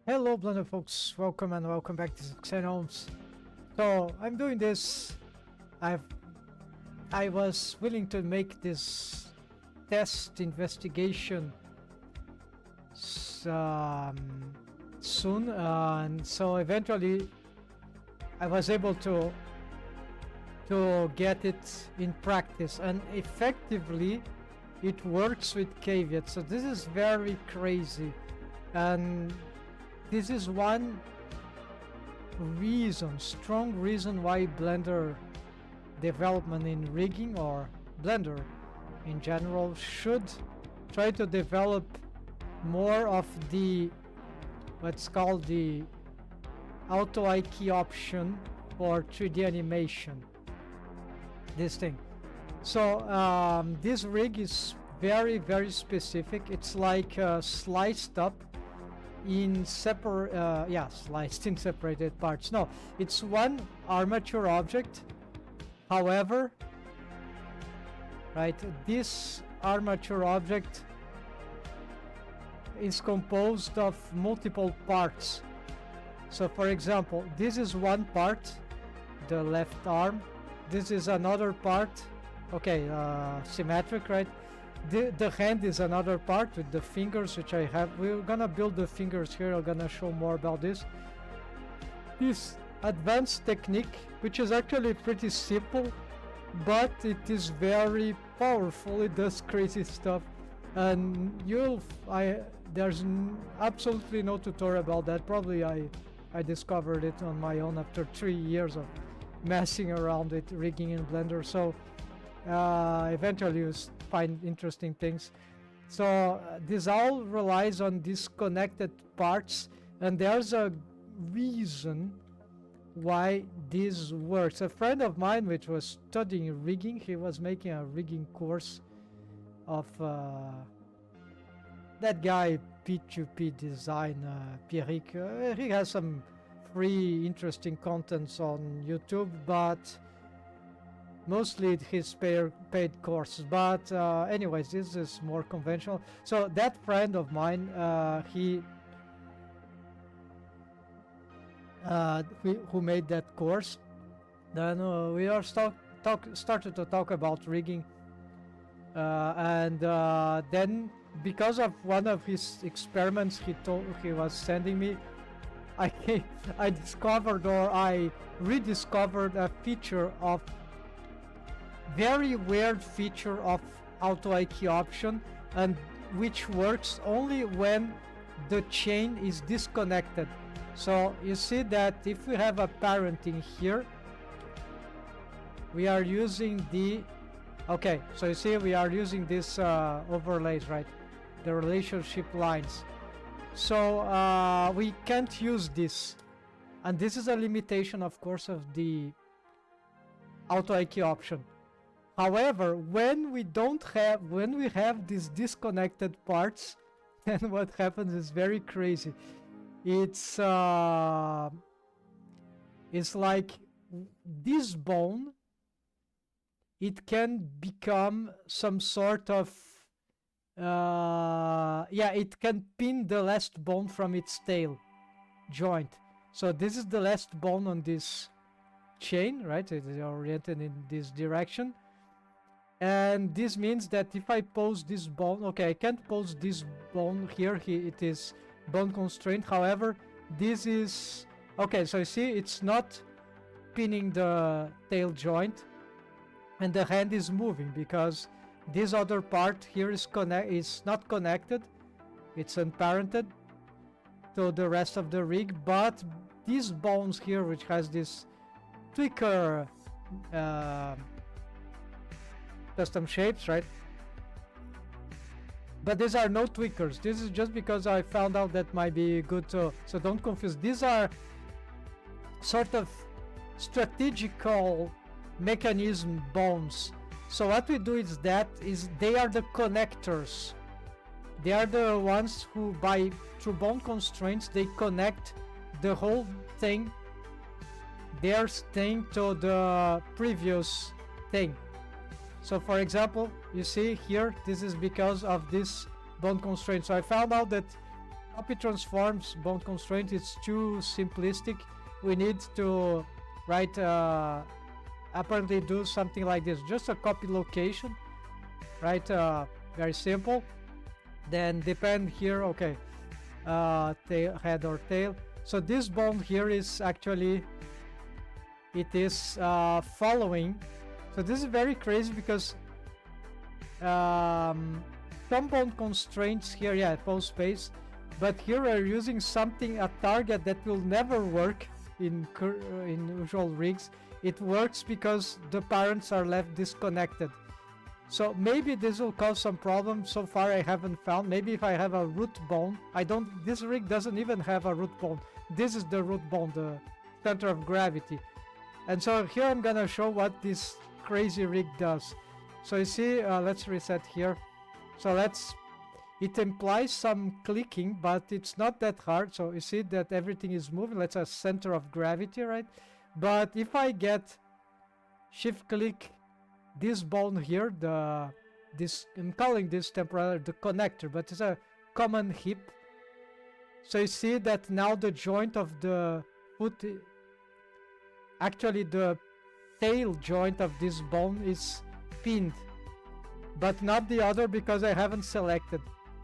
Hello Blender folks, welcome and welcome back to Epistemic-gnomes. So I'm doing this. I was willing to make this test investigation soon, and so eventually I was able to get it in practice, and effectively it works with caveats. So this is very crazy, and this is one reason, strong reason, why Blender development in rigging, or Blender in general, should try to develop more of the what's called the auto IK option for 3D animation. This thing. So this rig is very specific. It's like sliced up in separate sliced in separated parts. No, it's one armature object. However, right, this armature object is composed of multiple parts. So for example, this is one part, the left arm. This is another part. Okay, symmetric, right? The hand is another part with the fingers, which I have. We're gonna build the fingers here. I'm gonna show more about this. This advanced technique, which is actually pretty simple, but it is very powerful. It does crazy stuff, and there's absolutely no tutorial about that. Probably I discovered it on my own after 3 years of messing around with rigging in Blender. So eventually you find interesting things. So this all relies on disconnected parts, and there's a reason why this works. A friend of mine which was studying rigging, he was making a rigging course of that guy P2P Design, Pierrick. He has some free interesting contents on YouTube, but mostly his paid courses. But anyways, this is more conventional. So that friend of mine, who made that course, then we are started to talk about rigging, and then because of one of his experiments he was sending me, I discovered, or I rediscovered, a feature of very weird feature of auto IK option, and which works only when the chain is disconnected. So you see that if we have a parenting here, we are using the so you see we are using this overlays, right, the relationship lines. So we can't use this, and this is a limitation, of course, of the auto IK option. However, when we have these disconnected parts, then what happens is very crazy. It's like this bone, it can become some sort of it can pin the last bone from its tail joint. So this is the last bone on this chain, right? It is oriented in this direction. And this means that if I pose this bone, okay, I can't pose this bone here, it is bone constraint. However, this is okay, so you see it's not pinning the tail joint, and the hand is moving because this other part here is not connected, it's unparented to the rest of the rig. But these bones here, which has this tweaker custom shapes, right? But these are no tweakers. This is just because I found out that might be good to, so don't confuse. These are sort of strategical mechanism bones. So what we do is they are the connectors. They are the ones who, through bone constraints, they connect the whole thing, their thing, to the previous thing. So for example, you see here, this is because of this bone constraint. So I found out that copy transforms bone constraint is too simplistic. We need to write apparently do something like this, just a copy location, right? Very simple. Then depend here, okay, tail, head or tail. So this bone here is actually, it is following. So this is very crazy because some bone constraints here, yeah, pose space, but here we're using something, a target that will never work in usual rigs. It works because the parents are left disconnected. So maybe this will cause some problems. So far I haven't found. Maybe if I have a root bone, this rig doesn't even have a root bone. This is the root bone, the center of gravity. And so here I'm gonna show what this crazy rig does. So you see, let's reset here. So it implies some clicking, but it's not that hard. So you see that everything is moving. Let's say center of gravity, right? But if I get shift click this bone here, I'm calling this temporarily the connector, but it's a common hip. So you see that now the joint of the foot, actually the tail joint of this bone is pinned, but not the other because I haven't selected.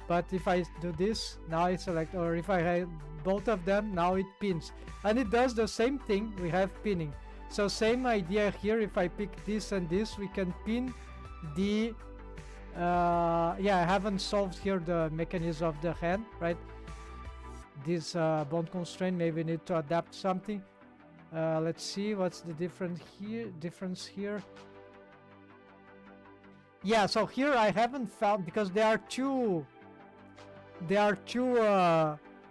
But if I do this, now I select, or if I have both of them, now it pins. And it does the same thing, we have pinning. So same idea here, if I pick this and this, we can pin the, yeah, I haven't solved here the mechanism of the hand, right? This bone constraint, maybe need to adapt something. Let's see, what's the difference here? Yeah, so here I haven't found, because there are two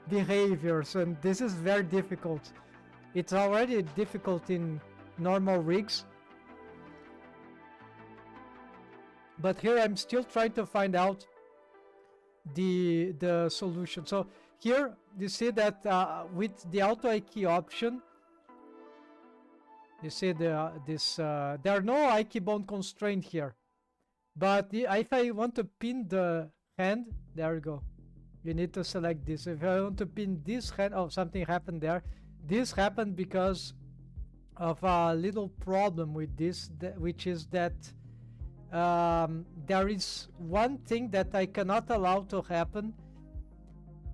behaviors, and this is very difficult. It's already difficult in normal rigs, but here I'm still trying to find out the solution. So here you see that with the auto IK option, you see there are no IK bone constraint here, but if I want to pin the hand, there we go, you need to select this. If I want to pin this hand, oh, something happened there. This happened because of a little problem with this, which is that there is one thing that I cannot allow to happen,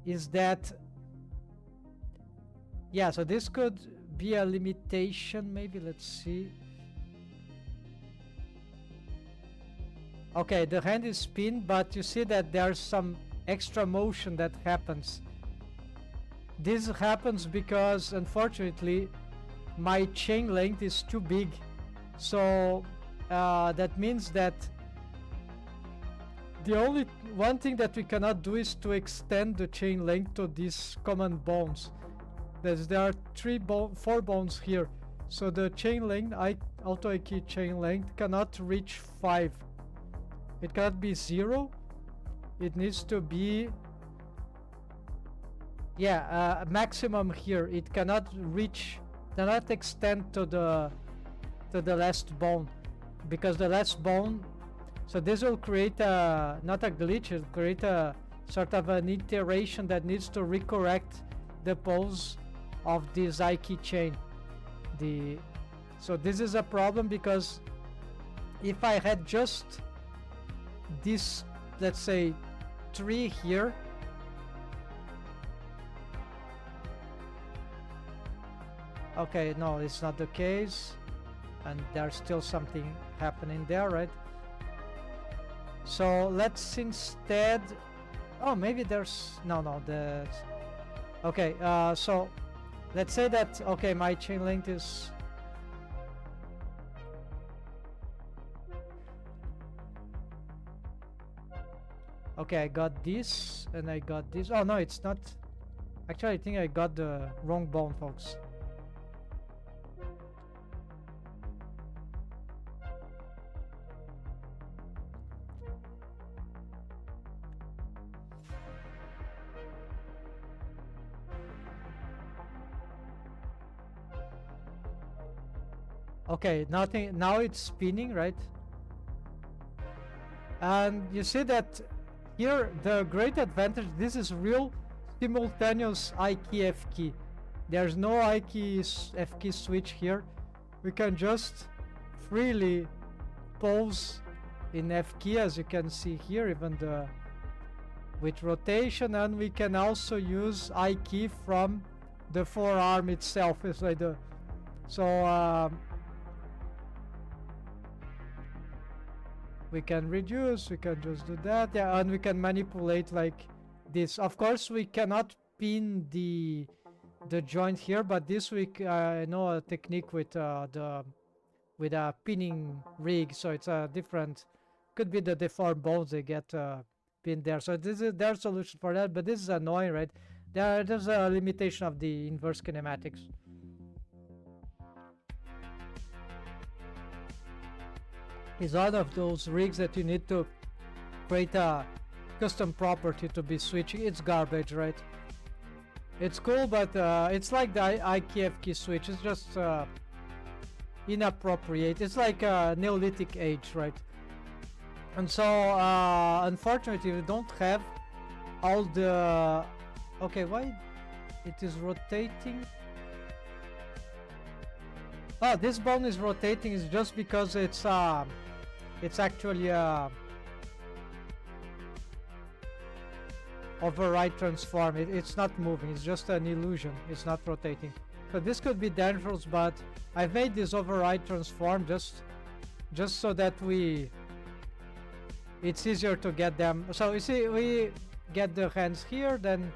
is that, yeah, so this could be a limitation, maybe, let's see. Okay, the hand is pinned, but you see that there's some extra motion that happens. This happens because, unfortunately, my chain length is too big. So that means that the only one thing that we cannot do is to extend the chain length to these common bones. There are 4 bones here. So the chain length, auto IK chain length, cannot reach 5. It cannot be 0. It needs to be, yeah, maximum here. It cannot extend to the last bone, because the last bone, so this will create not a glitch, it will create a sort of an iteration that needs to recorrect the pose of this IK chain. So this is a problem, because if I had just this, let's say 3 here, okay, no, it's not the case, and there's still something happening there, right? So let's instead, oh, maybe there's okay, so let's say that, okay, my chain length is, okay, I got this and I got this. Oh no, it's not, actually I think I got the wrong bone, folks. Okay, nothing, now it's spinning, right? And you see that here the great advantage, this is real simultaneous I key F key. There's no I key F key switch here. We can just freely pause in F key, as you can see here, even with rotation, and we can also use I key from the forearm itself. It's like we can reduce, we can just do that, yeah, and we can manipulate like this. Of course, we cannot pin the joint here, but this we know a technique with a pinning rig, so it's a different, could be the deformed bones they get pinned there. So this is their solution for that, but this is annoying, right? There's a limitation of the inverse kinematics. Is one of those rigs that you need to create a custom property to be switching. It's garbage, right? It's cool, but it's like the IKF key switch. It's just inappropriate. It's like a Neolithic age, right? And so, unfortunately, we don't have all the... Okay, why it is rotating? Oh, this bone is rotating is just because it's actually override transform. It's not moving, it's just an illusion, it's not rotating. So this could be dangerous, but I've made this override transform just so that it's easier to get them. So you see, we get the hands here, then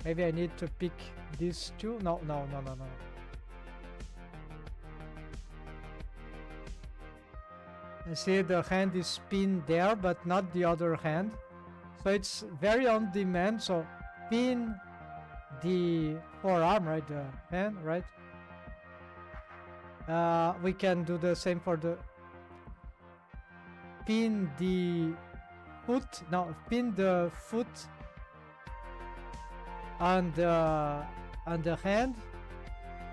maybe I need to pick these two. No. You see the hand is pinned there, but not the other hand. So it's very on demand. So pin the forearm, right? The hand, right? We can do the same for the pin the foot. No, pin the foot on the hand.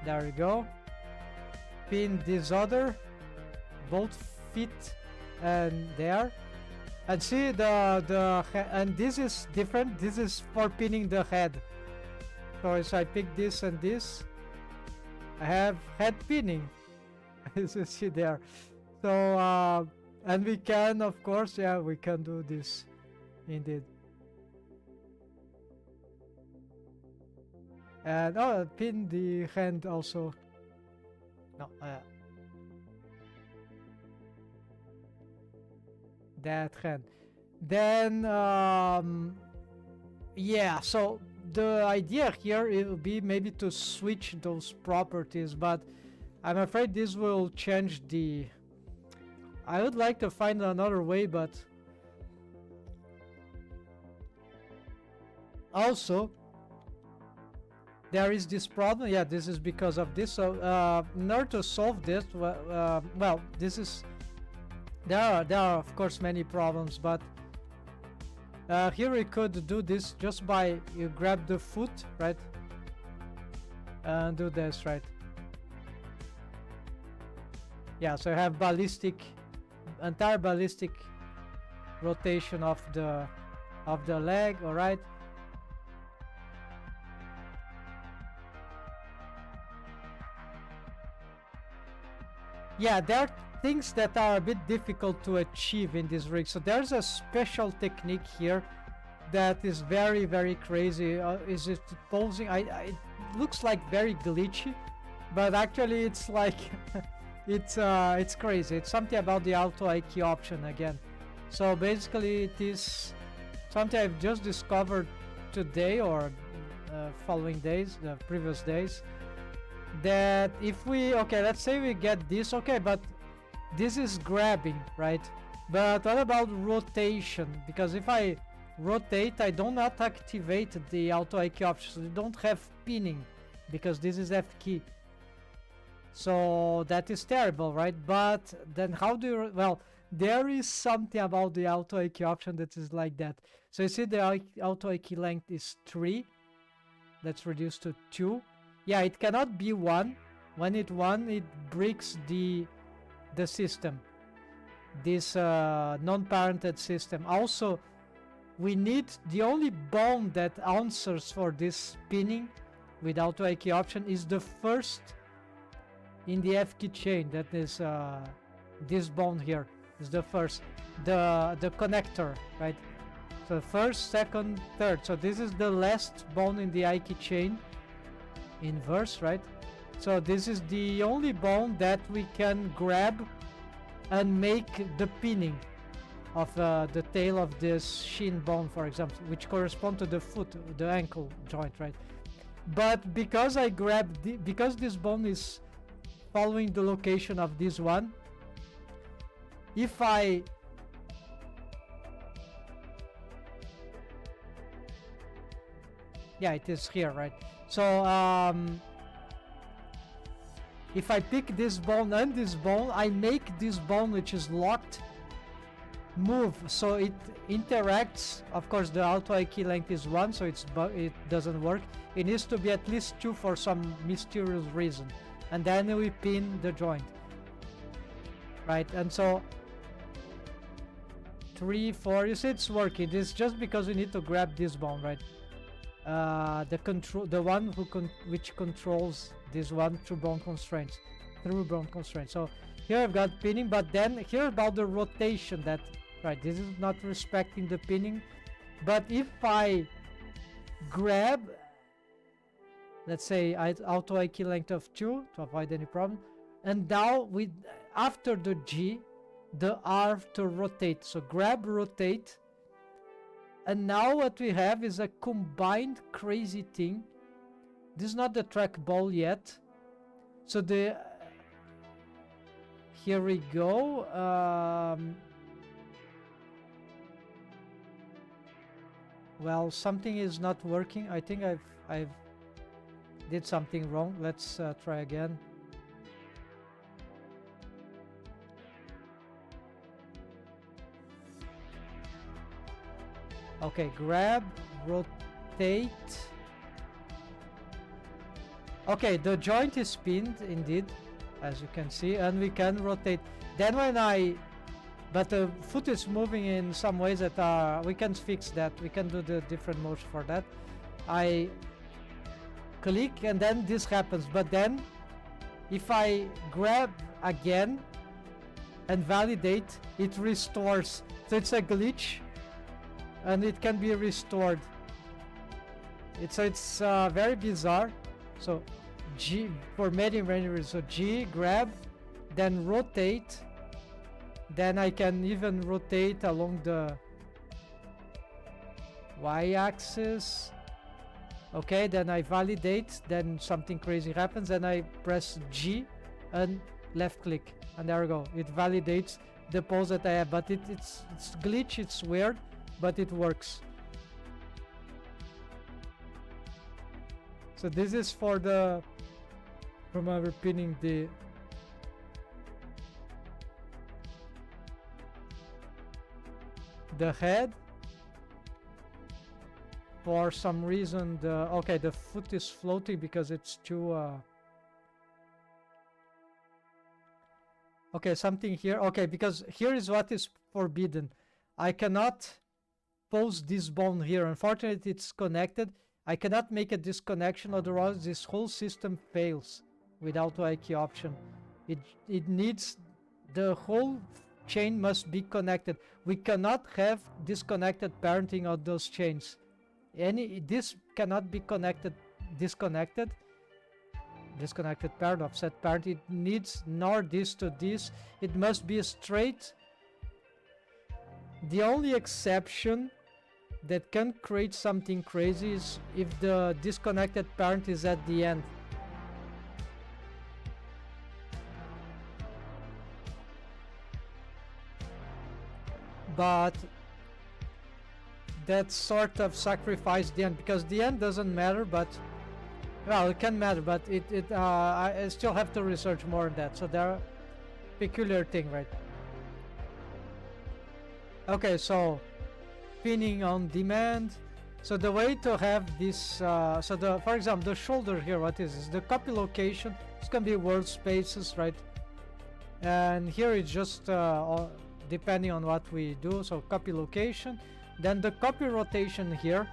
There we go. Pin this other, both feet and there, and see and this is different. This is for pinning the head. So if I pick this and this, I have head pinning. As you see there. So and we can, of course, yeah, we can do this indeed. And pin the hand also. No, that hand. Then yeah, so the idea here, it will be maybe to switch those properties, but I'm afraid this will change the... I would like to find another way, but also there is this problem. Yeah, this is because of this. So in order to solve this, well, this is... There are of course many problems, but here we could do this just by you grab the foot, right, and do this, right? Yeah, so you have entire ballistic rotation of the leg, all right? Yeah, there are things that are a bit difficult to achieve in this rig. So there's a special technique here that is very, very crazy. Is it posing? It looks like very glitchy, but actually it's like it's crazy. It's something about the auto IQ option again. So basically it is something I've just discovered today or following days, the previous days, that if we, okay, let's say we get this, okay, but this is grabbing, right? But what about rotation? Because if I rotate, I do not activate the auto IQ option, so you don't have pinning because this is F key. So that is terrible, right? But then how do you, well, there is something about the auto IQ option that is like that. So you see the auto IQ length is 3. Let's reduce to 2. Yeah, it cannot be 1. When it 1, it breaks the system, this non-parented system. Also, we need the only bone that answers for this pinning with auto I key option is the first in the F key chain. That is this bone here is the first, the connector, right? So first, second, third. So this is the last bone in the I key chain, inverse, right? So this is the only bone that we can grab and make the pinning of the tail of this shin bone, for example, which correspond to the foot, the ankle joint, right? But because I grabbed because this bone is following the location of this one, if I yeah, it is here, right? So if I pick this bone and this bone, I make this bone, which is locked, move, so it interacts. Of course, the auto I key length is 1, so it doesn't work. It needs to be at least 2 for some mysterious reason, and then we pin the joint, right? And so 3, 4, you see it's working. It's just because we need to grab this bone, right? The one which controls this one through bone constraints. So here I've got pinning, but then here about the rotation, that right, this is not respecting the pinning. But if I grab, let's say auto I key length of 2 to avoid any problem, and now with after the G, the R to rotate. So grab, rotate, and now what we have is a combined crazy thing. This is not the trackball yet. So here we go. Well, something is not working. I think I've did something wrong. Let's try again. Okay, grab, rotate. Okay, the joint is pinned indeed, as you can see, and we can rotate. Then but the foot is moving in some ways that we can fix that. We can do the different motion for that. I click and then this happens, but then if I grab again and validate, it restores. So it's a glitch and it can be restored. It's very bizarre. So G for medium range, so G, grab, then rotate, then I can even rotate along the y-axis. Okay, then I validate, then something crazy happens, and I press G and left click, and there we go. It validates the pose that I have, but it's glitch, it's weird, but it works. So this is for from our pinning the head. For some reason the foot is floating because it's too okay, something here. Okay, because here is what is forbidden. I cannot pose this bone here. Unfortunately, it's connected. I cannot make a disconnection, otherwise this whole system fails without I key option. It needs, the whole chain must be connected. We cannot have disconnected parenting of those chains. This cannot be disconnected parent, offset parent. It needs nor this to this. It must be straight. The only exception that can create something crazy is if the disconnected parent is at the end. But that sort of sacrifice the end, because the end doesn't matter, but well, it can matter, but I still have to research more on that. So there are peculiar thing, right? Okay, so pinning on demand. So the way to have this, for example, the shoulder here, what is this? The copy location. It's gonna be world spaces, right? And here it's just depending on what we do. So copy location. Then the copy rotation here,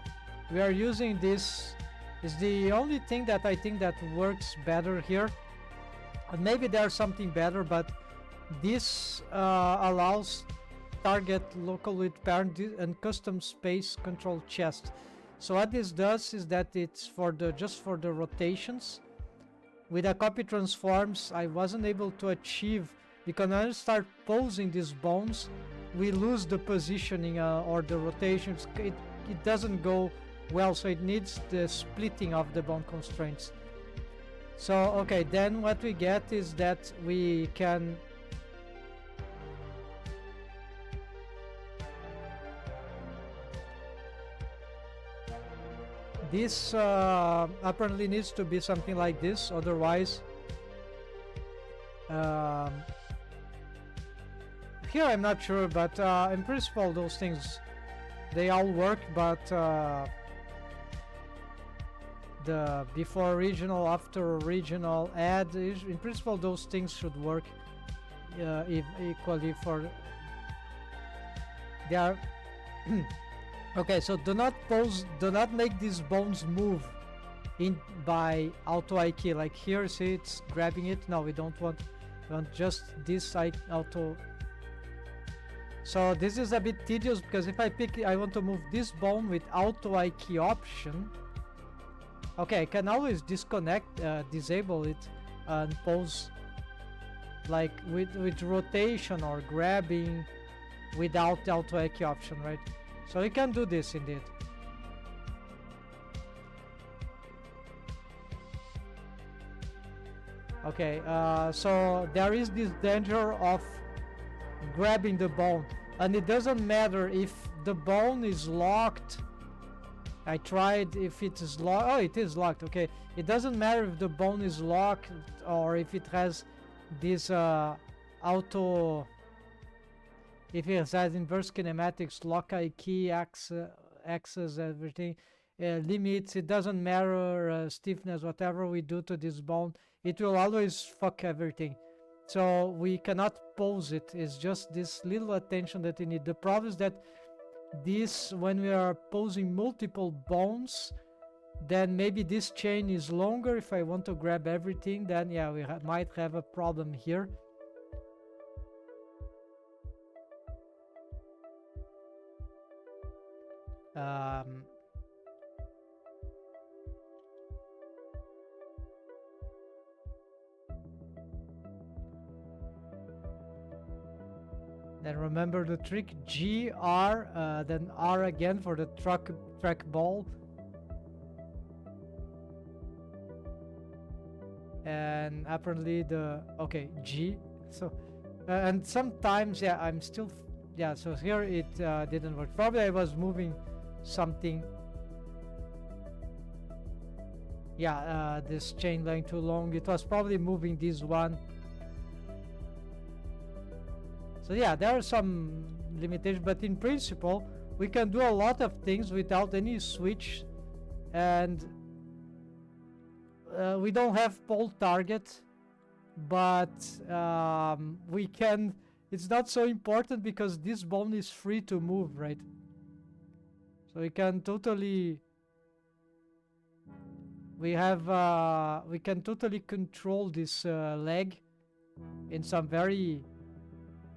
we are using this, is the only thing that I think that works better here. And maybe there's something better, but this allows target local with parent and custom space control chest. So what this does is that it's for the just for the rotations. With a copy transforms, I wasn't able to achieve, because when I start posing these bones, we lose the positioning or the rotations. It doesn't go well, so it needs the splitting of the bone constraints. So okay, then what we get is that we can this apparently needs to be something like this, otherwise here I'm not sure, but in principle those things, they all work, but the before regional, after regional, add, in principle those things should work equally for they are okay. So do not make these bones move in by auto I key, like here, see it's grabbing it. No, we don't want, we want just this auto. So this is a bit tedious, because if I pick, I want to move this bone with auto I key option. Okay, I can always disconnect, disable it, and pose like with rotation or grabbing without the auto I key option, right? So we can do this indeed. Okay, so there is this danger of grabbing the bone, and it doesn't matter if the bone is locked. I tried if it is locked. Oh, it is locked. Okay, it doesn't matter if the bone is locked or if it has this auto, if it has inverse kinematics, lock I key, access, everything, limits. It doesn't matter, stiffness, whatever we do to this bone, it will always fuck everything. So we cannot pose it. It's just this little attention that you need. The problem is that this, when we are posing multiple bones, then maybe this chain is longer. If I want to grab everything, then yeah, we might have a problem here. Then remember the trick, G, R, then R again for the track ball. And apparently the, okay, G. So, and sometimes, yeah, I'm still, yeah, so here it didn't work. Probably I was moving something. Yeah, this chain length too long. It was probably moving this one. So yeah, there are some limitations, but in principle, we can do a lot of things without any switch, and we don't have pole target, but we can, it's not so important because this bone is free to move, right? So we can totally, we can totally control this leg in some very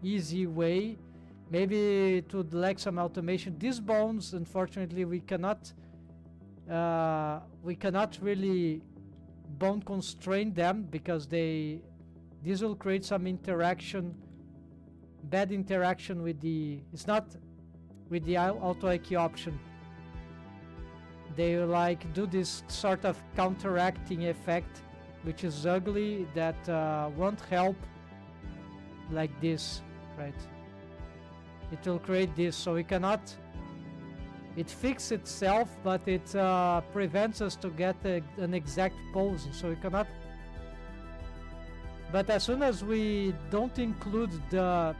easy way. Maybe it would lack some automation. These bones, unfortunately, we cannot really bone constrain them, because this will create some interaction, bad interaction with the, it's not with the auto IQ option. They like do this sort of counteracting effect, which is ugly, that won't help like this, right? It will create this, so we cannot, it fixes itself, but it prevents us to get an exact pose, so we cannot. But as soon as we don't include the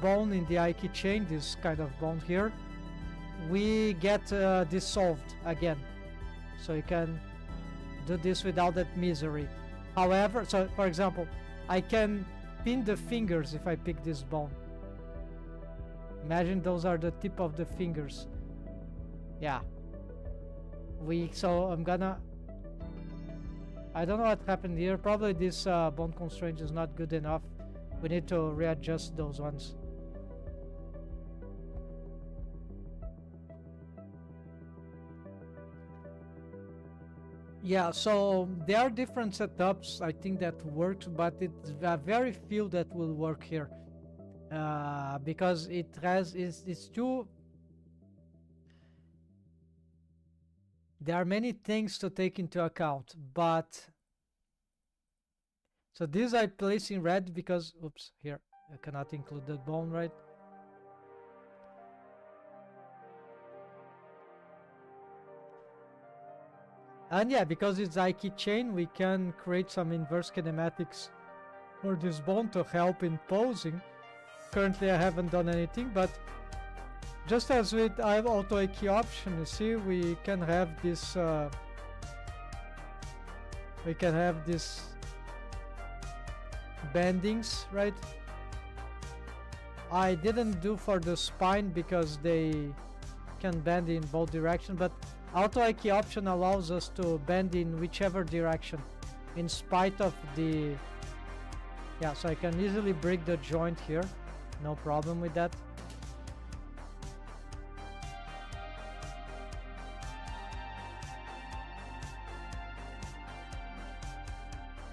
bone in the Aiki chain, this kind of bone here, we get dissolved again. So you can do this without that misery. However, so for example, I can pin the fingers if I pick this bone. Imagine those are the tip of the fingers. Yeah. So I'm gonna... I don't know what happened here. Probably this bone constraint is not good enough. We need to readjust those ones. Yeah, so there are different setups I think that works, but it's very few that will work here. Because it's too... There are many things to take into account, but... So these I place in red because... Oops, here. I cannot include the bone, right? And yeah, because it's IK chain, we can create some inverse kinematics for this bone to help in posing. Currently I haven't done anything, but just as with I have auto IK option, you see, we can have this bendings, right? I didn't do for the spine because they can bend in both directions, but auto IK option allows us to bend in whichever direction in spite of the... Yeah, so I can easily break the joint here, no problem with that.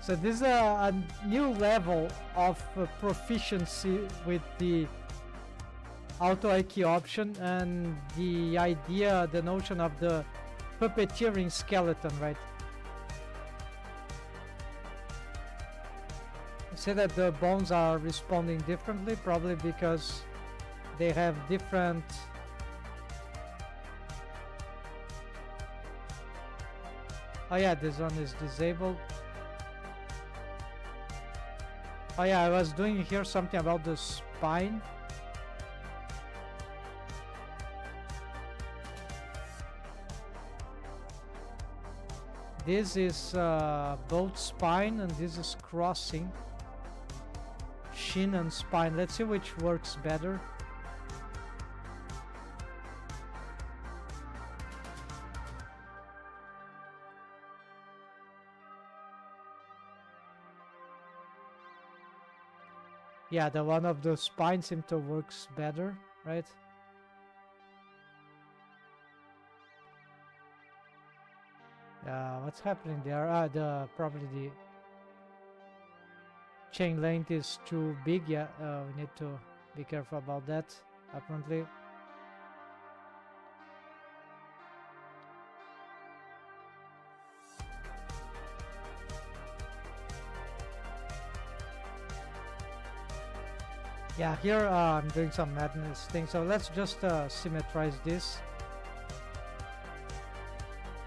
So this is a new level of proficiency with the auto IK option and the idea, the notion of the puppeteering skeleton, right? You see that the bones are responding differently, probably because they have different... Oh yeah, this one is disabled. Oh yeah, I was doing here something about the spine. This is both spine and this is crossing. Shin and spine. Let's see which works better. Yeah, the one of the spine seems to works better, right? What's happening there? Probably the chain length is too big. Yeah, we need to be careful about that, apparently. Yeah, here I'm doing some madness thing, so let's just symmetrize this.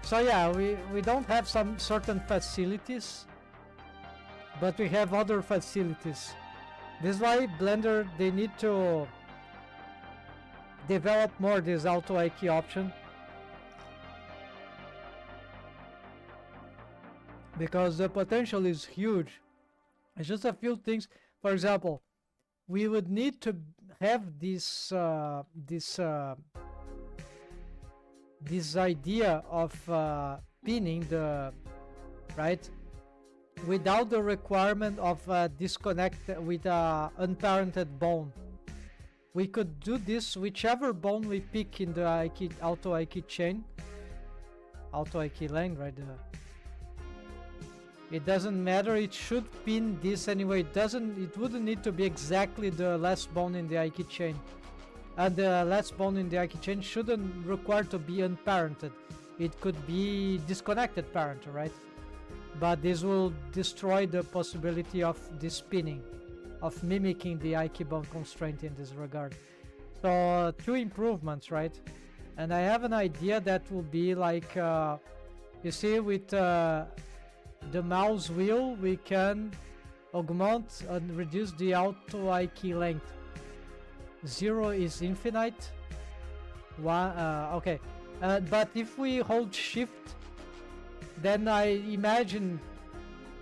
So yeah, we don't have some certain facilities, but we have other facilities. This is why Blender, they need to develop more this auto IK option, because the potential is huge. It's just a few things. For example, we would need to have this this idea of pinning the right without the requirement of disconnect with unparented bone. We could do this whichever bone we pick in the auto IK chain, auto IK lane, right? It doesn't matter, it should pin this anyway. It wouldn't need to be exactly the last bone in the IK chain. And the last bone in the IK chain shouldn't require to be unparented. It could be disconnected parent, right? But this will destroy the possibility of this pinning, of mimicking the IK bone constraint in this regard. So 2 improvements, right? And I have an idea that will be like, you see, with the mouse wheel, we can augment and reduce the auto IK length. 0 is infinite. Okay. But if we hold shift, then I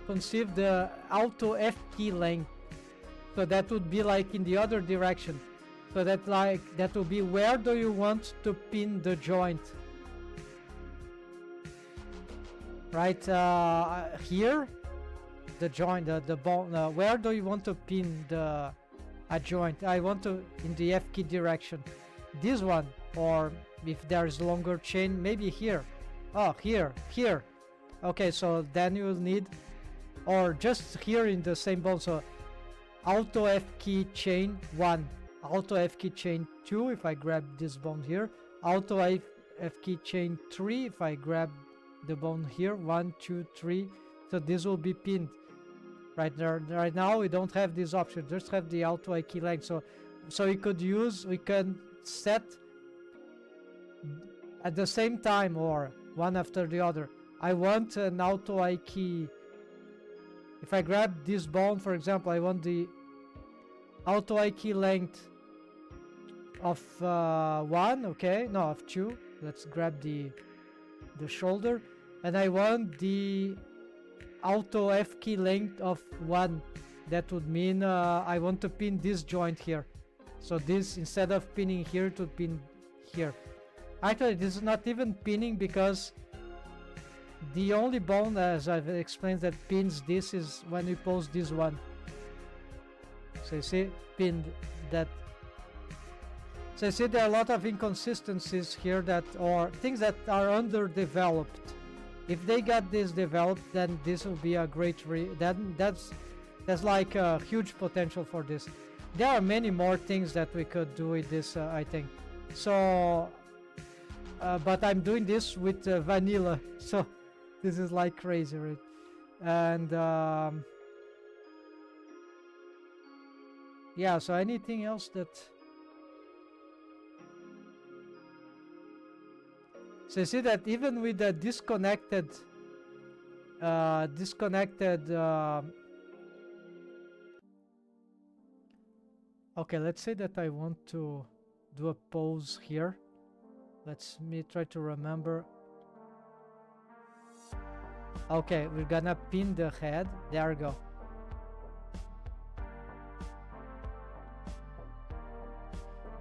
conceive the auto FK length. So that would be like in the other direction. So that will be where do you want to pin the joint, right? Here, the joint, the bone. Where do you want to pin a joint? I want to in the F key direction. This one, or if there's longer chain, maybe here. Oh, here. Okay, so then you'll need, or just here in the same bone. So auto F key chain 1, auto F key chain 2 if I grab this bone here, auto F key chain 3 if I grab the bone here, 1, 2, 3. So this will be pinned. Right there, right now we don't have this option, just have the auto I key length. So we can set at the same time or one after the other. I want an auto I key. If I grab this bone, for example, I want the auto I key length of 1, okay, no, of 2. Let's grab the shoulder, and I want the auto F key length of 1. That would mean I want to pin this joint here. So this, instead of pinning here, to pin here. Actually, this is not even pinning, because the only bone, as I've explained, that pins this is when we pose this one. So you see, pinned that. So you see there are a lot of inconsistencies here, that, or things that are underdeveloped. If they got this developed, then this will be a great that's like a huge potential for this. There are many more things that we could do with this, I think. So but I'm doing this with vanilla, so this is like crazy, right? And yeah, so anything else that... So you see that even with the disconnected okay, let's say that I want to do a pose here. Let's me try to remember. Okay, we're gonna pin the head. There we go.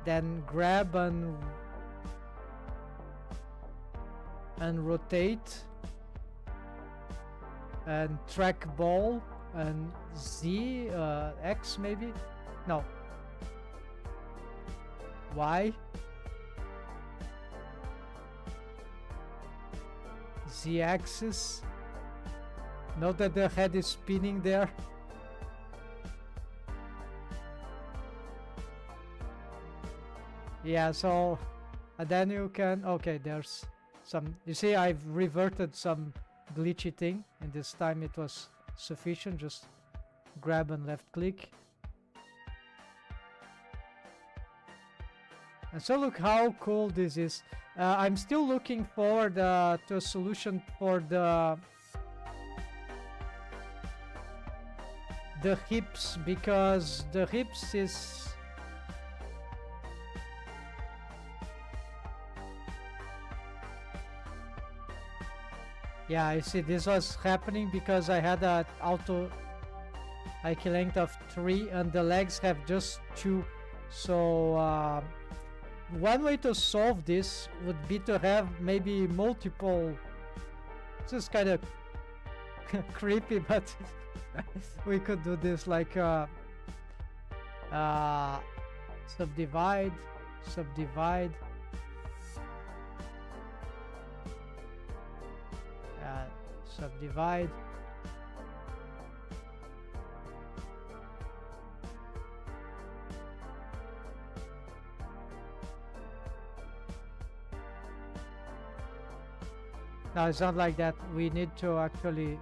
Then grab and rotate and track ball and Z, X maybe? No. Y. Z-axis. Note that the head is spinning there. Yeah, so and then you can, okay, there's some, you see I've reverted some glitchy thing, and this time it was sufficient. Just grab and left click. And so look how cool this is. I'm still looking forward to a solution for the hips, because the hips is... Yeah, I see this was happening because I had an auto IQ length of 3 and the legs have just 2. So one way to solve this would be to have maybe multiple... This is kind of creepy, but we could do this like subdivide, subdivide. No, it's not like that. We need to actually...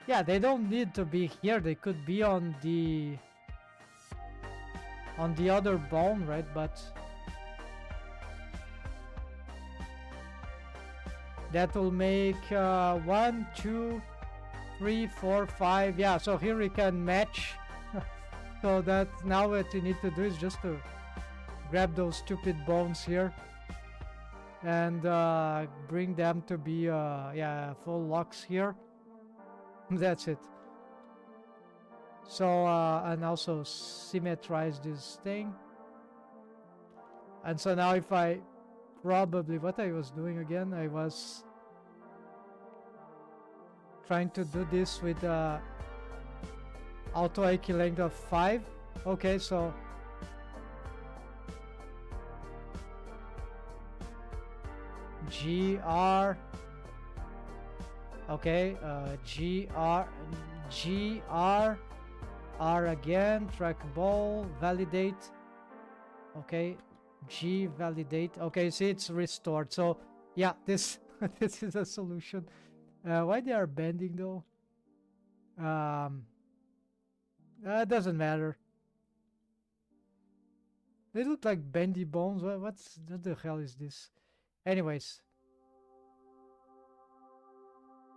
Yeah, they don't need to be here. They could be on the other bone, right? But that will make 1, 2, 3, 4, 5. Yeah, so here we can match So that now what you need to do is just to grab those stupid bones here and bring them to be yeah, full locks here. That's it. So and also symmetrize this thing. And so now if I probably what I was doing again, I was trying to do this with auto IQ length of 5. Okay, so GR. Okay, GR R again, trackball, validate. Okay, G validate. Okay, see, it's restored. So yeah, this this is a solution. Why they are bending though? It doesn't matter. They look like bendy bones. What the hell is this? Anyways,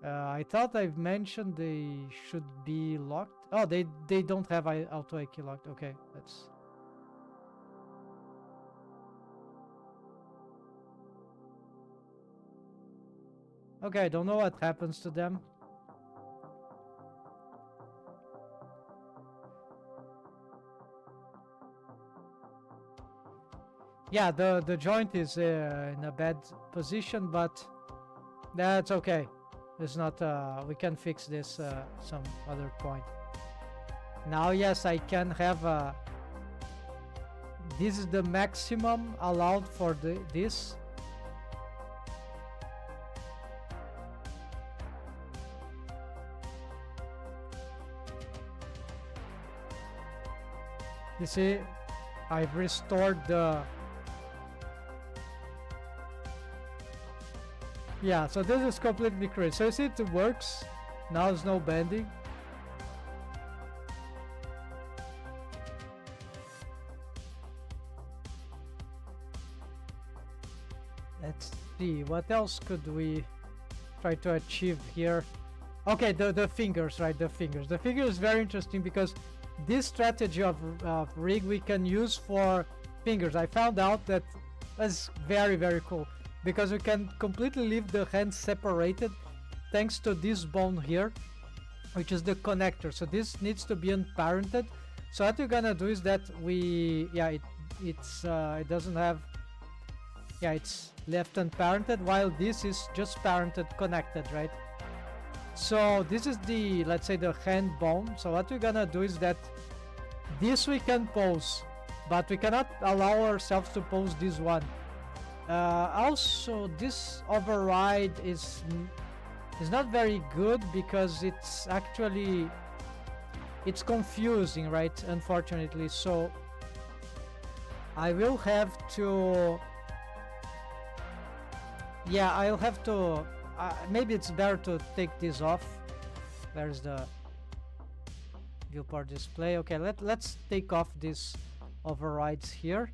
I thought I've mentioned they should be locked. Oh, they don't have auto IQ locked. Okay, that's. Okay, I don't know what happens to them. Yeah, the joint is in a bad position, but that's okay. It's not. We can fix this some other point. Now, yes, I can have. This is the maximum allowed for this. You see, I've restored the. Yeah, so this is completely crazy. So you see it works. Now there's no bending. Let's see, what else could we try to achieve here? Okay, the fingers, right? The fingers. The finger is very interesting because this strategy of rig we can use for fingers. I found out that that's very, very cool. Because we can completely leave the hands separated thanks to this bone here, which is the connector. So this needs to be unparented. So what we're gonna do is that we, yeah, it doesn't have, yeah, it's left unparented, while this is just parented connected, right? So this is the, let's say, the hand bone. So what we're gonna do is that this we can pose, but we cannot allow ourselves to pose this one. Also, this override is not very good because it's actually confusing, right? Unfortunately, so I will have to. Yeah, I'll have to. Maybe it's better to take this off. There's the viewport display. Okay, let's take off these overrides here.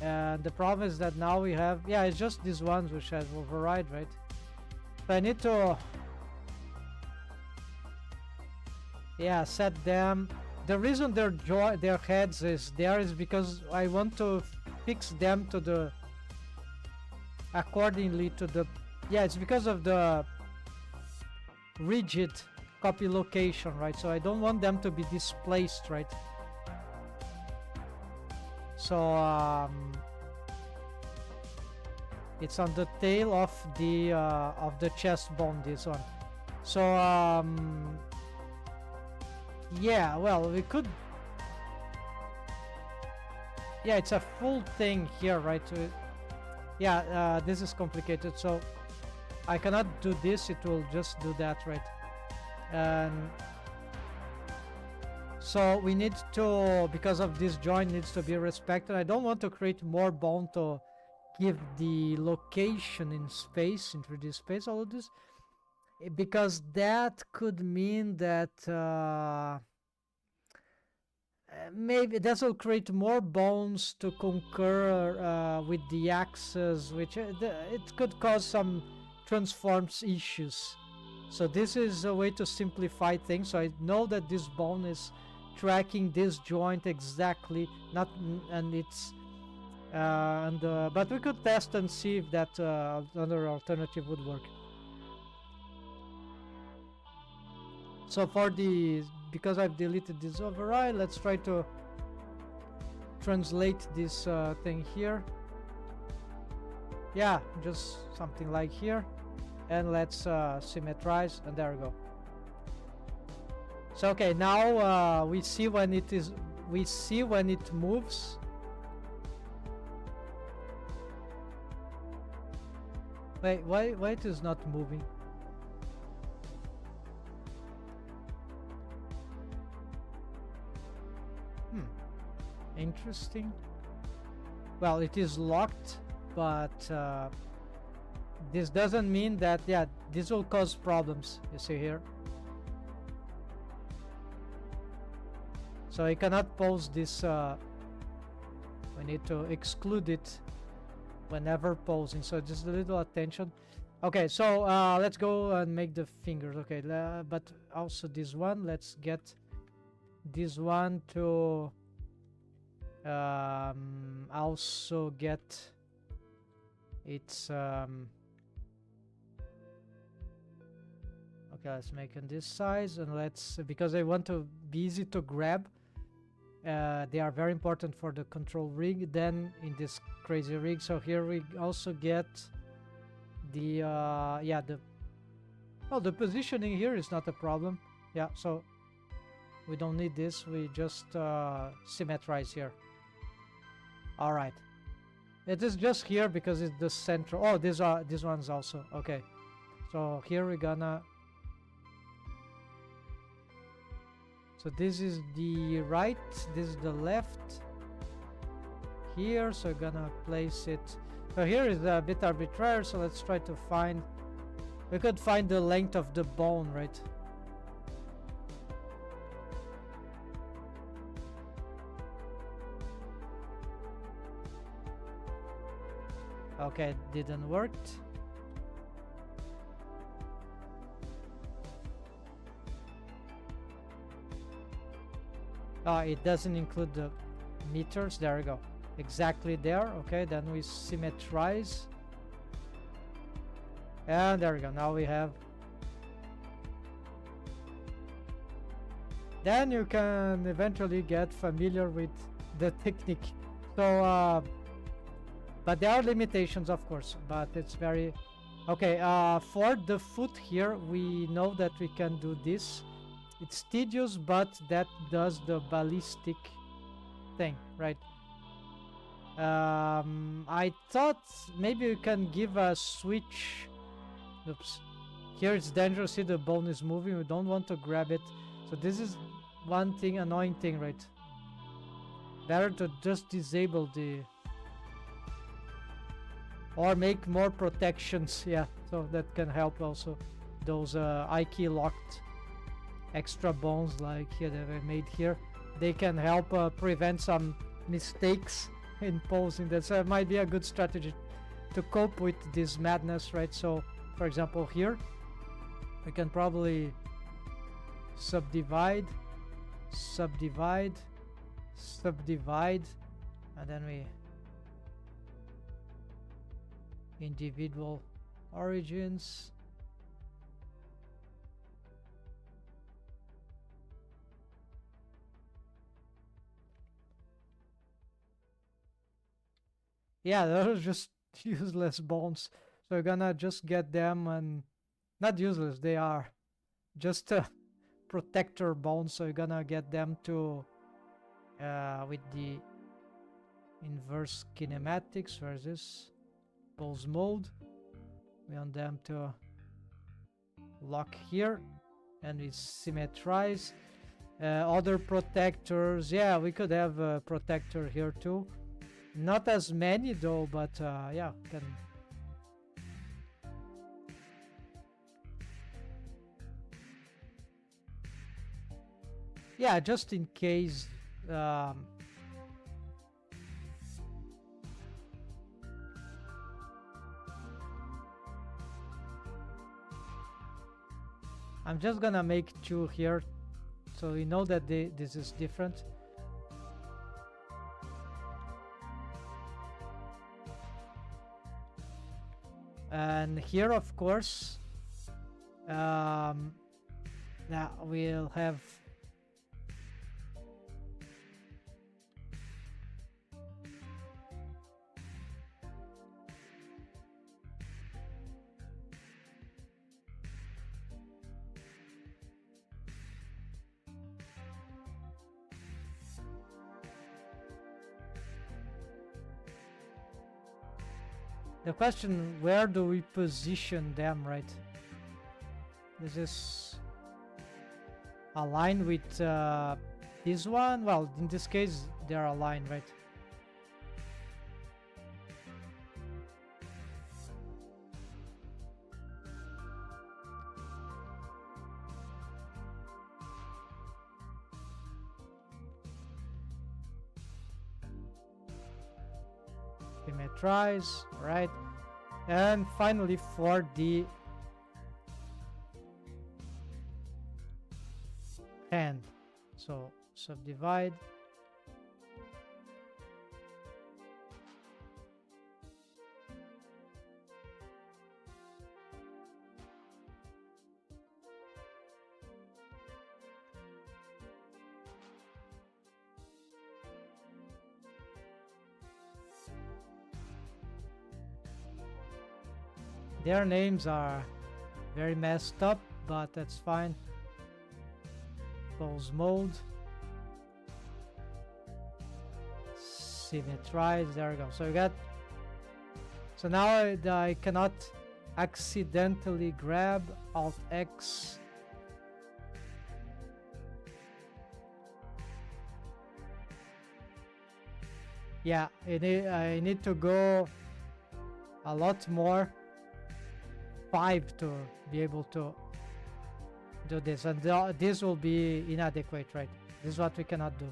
And the problem is that now we have, yeah, it's just these ones which have override, right? So I need to, yeah, set them. The reason their heads is there is because I want to fix them to the, accordingly to the, yeah, it's because of the rigid copy location, right? So I don't want them to be displaced, right? So it's on the tail of the chest bone, this one. So yeah, well, we could, yeah, it's a full thing here, right? Yeah, this is complicated, so I cannot do this, it will just do that, right? And so we need to, because of this joint needs to be respected. I don't want to create more bone to give the location in space, in 3D space, all of this, because that could mean that maybe that will create more bones to concur with the axis, which it could cause some transforms issues. So this is a way to simplify things. So I know that this bone is tracking this joint exactly, not and it's but we could test and see if that other alternative would work. So for the, because I've deleted this override, let's try to translate this thing here. Yeah, just something like here, and let's symmetrize, and there we go. So okay, now we see when it is, we see when it moves. Wait, why it is not moving? Interesting. Well, it is locked, but this doesn't mean that, yeah, this will cause problems, you see here. So I cannot pose this, we need to exclude it whenever posing, so just a little attention. Okay, so let's go and make the fingers. Okay, but also this one, let's get this one to also get its okay, let's make it this size, and let's, because I want to be easy to grab, they are very important for the control rig then in this crazy rig. So here we also get the yeah, the, well, the positioning here is not a problem. Yeah, so we don't need this, we just symmetrize here. All right, it is just here because it's the central. Oh, these ones also. Okay, so here we're gonna, so this is the right, this is the left here, so we're gonna place it. So here is a bit arbitrary, so let's try to find, we could find the length of the bone, right? Okay, didn't work. It doesn't include the meters. There we go. Exactly there. Okay, then we symmetrize. And there we go. Now we have. Then you can eventually get familiar with the technique. So, but there are limitations, of course, but it's very okay. For the foot here, we know that we can do this. It's tedious, but that does the ballistic thing, right? I thought maybe you can give a switch. Oops, here it's dangerous. See, the bone is moving, we don't want to grab it, so this is one thing, annoying thing, right? Better to just disable the, or make more protections. Yeah, so that can help also. Those I-key locked extra bones like here that I made here, they can help prevent some mistakes in posing. That might be a good strategy to cope with this madness, right? So for example here we can probably subdivide, and then we individual origins. Yeah, those are just useless bones. So we're gonna just get them, and not useless, they are just protector bones. So you're gonna get them to with the inverse kinematics. Where is this? Pose mode. We want them to lock here, and we symmetrize. Other protectors, yeah, we could have a protector here too. Not as many though, but yeah, can. Yeah, just in case. I'm just gonna make 2 here, so we know that this is different. And here, of course, now we'll have the question, where do we position them, right? This is aligned with this one. Well, in this case, they're aligned, right? Symmetrize, right? And finally, for the hand, so subdivide. Their names are very messed up, but that's fine. Close mode. Symmetrize. There we go. So we got. So now I cannot accidentally grab Alt X. Yeah, I need to go a lot more. 5 to be able to do this, and this will be inadequate, right? This is what we cannot do.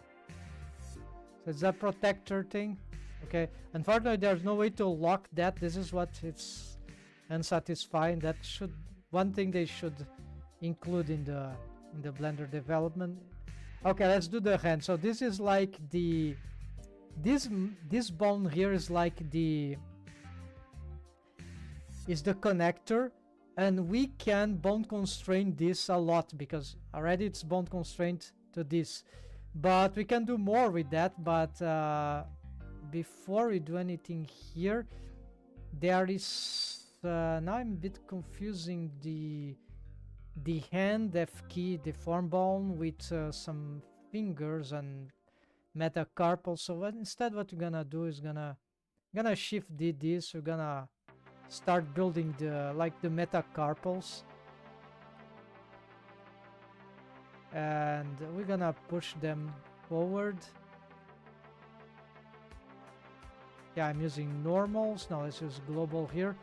So it's a protector thing. Okay, unfortunately there's no way to lock that. This is what it's unsatisfying. That should one thing they should include in the Blender development. Okay, let's do the hand. So this is like the this bone here is like the connector, and we can bone constrain this a lot because already it's bone constrained to this, but we can do more with that. But before we do anything here, there is now I'm a bit confusing the hand F key deform bone with some fingers and metacarpal. So instead what we're gonna do is gonna shift this. We're gonna start building the metacarpals, and we're gonna push them forward. Yeah, I'm using normals. Now let's use global here.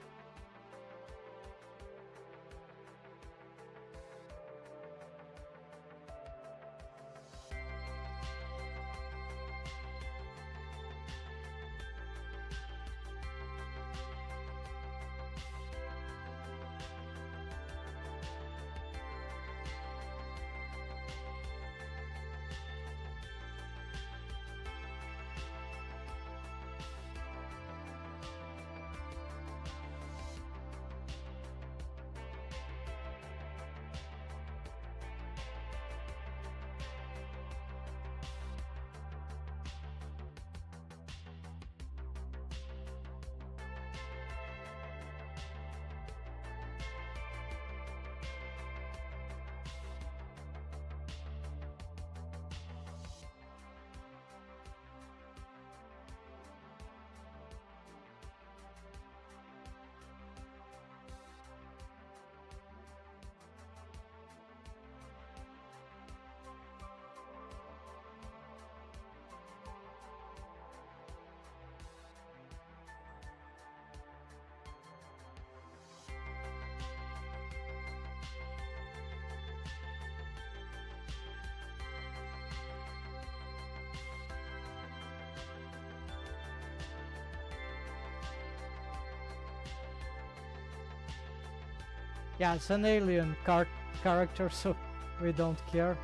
Yeah, it's an alien character, so we don't care.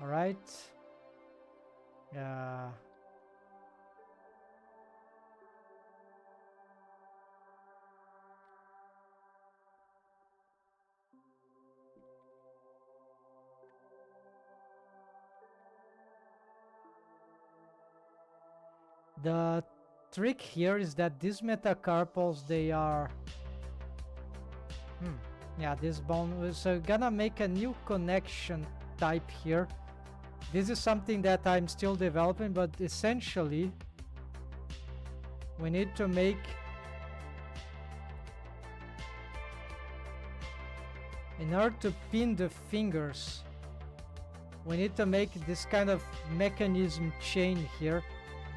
All right. The trick here is that these metacarpals, they are yeah, this bone. So gonna make a new connection type here. This is something that I'm still developing, but essentially we need to make in order to pin the fingers, we need to make this kind of mechanism chain here.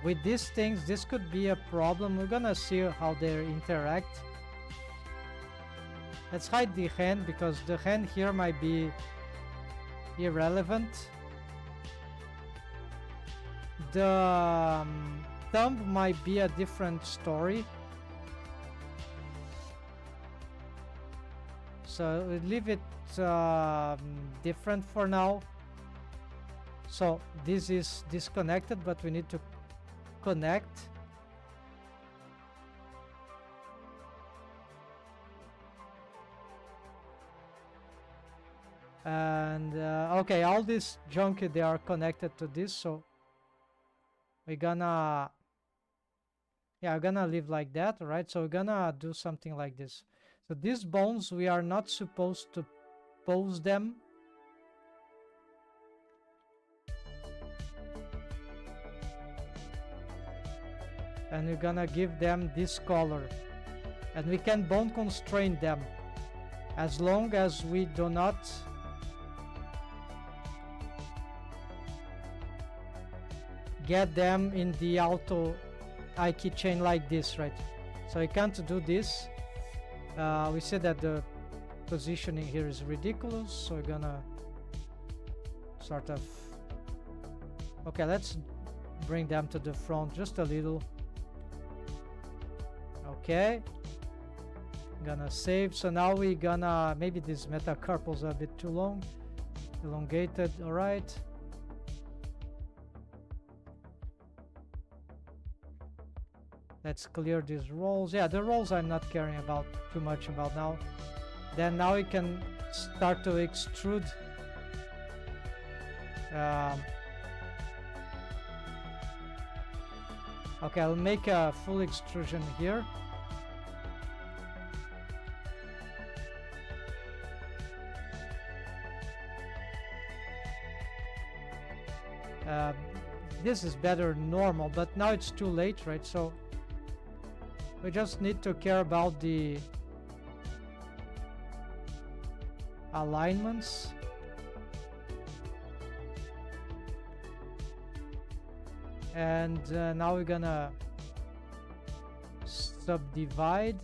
With these things, this could be a problem. We're gonna see how they interact. Let's hide the hand, because the hand here might be irrelevant. The thumb might be a different story. So we leave it different for now. So this is disconnected, but we need to connect. And okay, all this junk, they are connected to this, so we're gonna, yeah, I'm gonna leave like that, right? So we're gonna do something like this. So these bones, we are not supposed to pose them. And we're gonna give them this color. And we can bone constrain them as long as we do not get them in the auto I keychain like this, right? So I can't do this. We said that the positioning here is ridiculous, so we're gonna sort of, okay, let's bring them to the front just a little. Okay, gonna save. So now we're gonna, maybe these metacarpals are a bit too long, elongated. All right, let's clear these rolls. Yeah, the rolls I'm not caring about too much about now. Then now we can start to extrude. Okay, I'll make a full extrusion here. This is better normal, but now it's too late, right? So we just need to care about the alignments. And now we're gonna subdivide.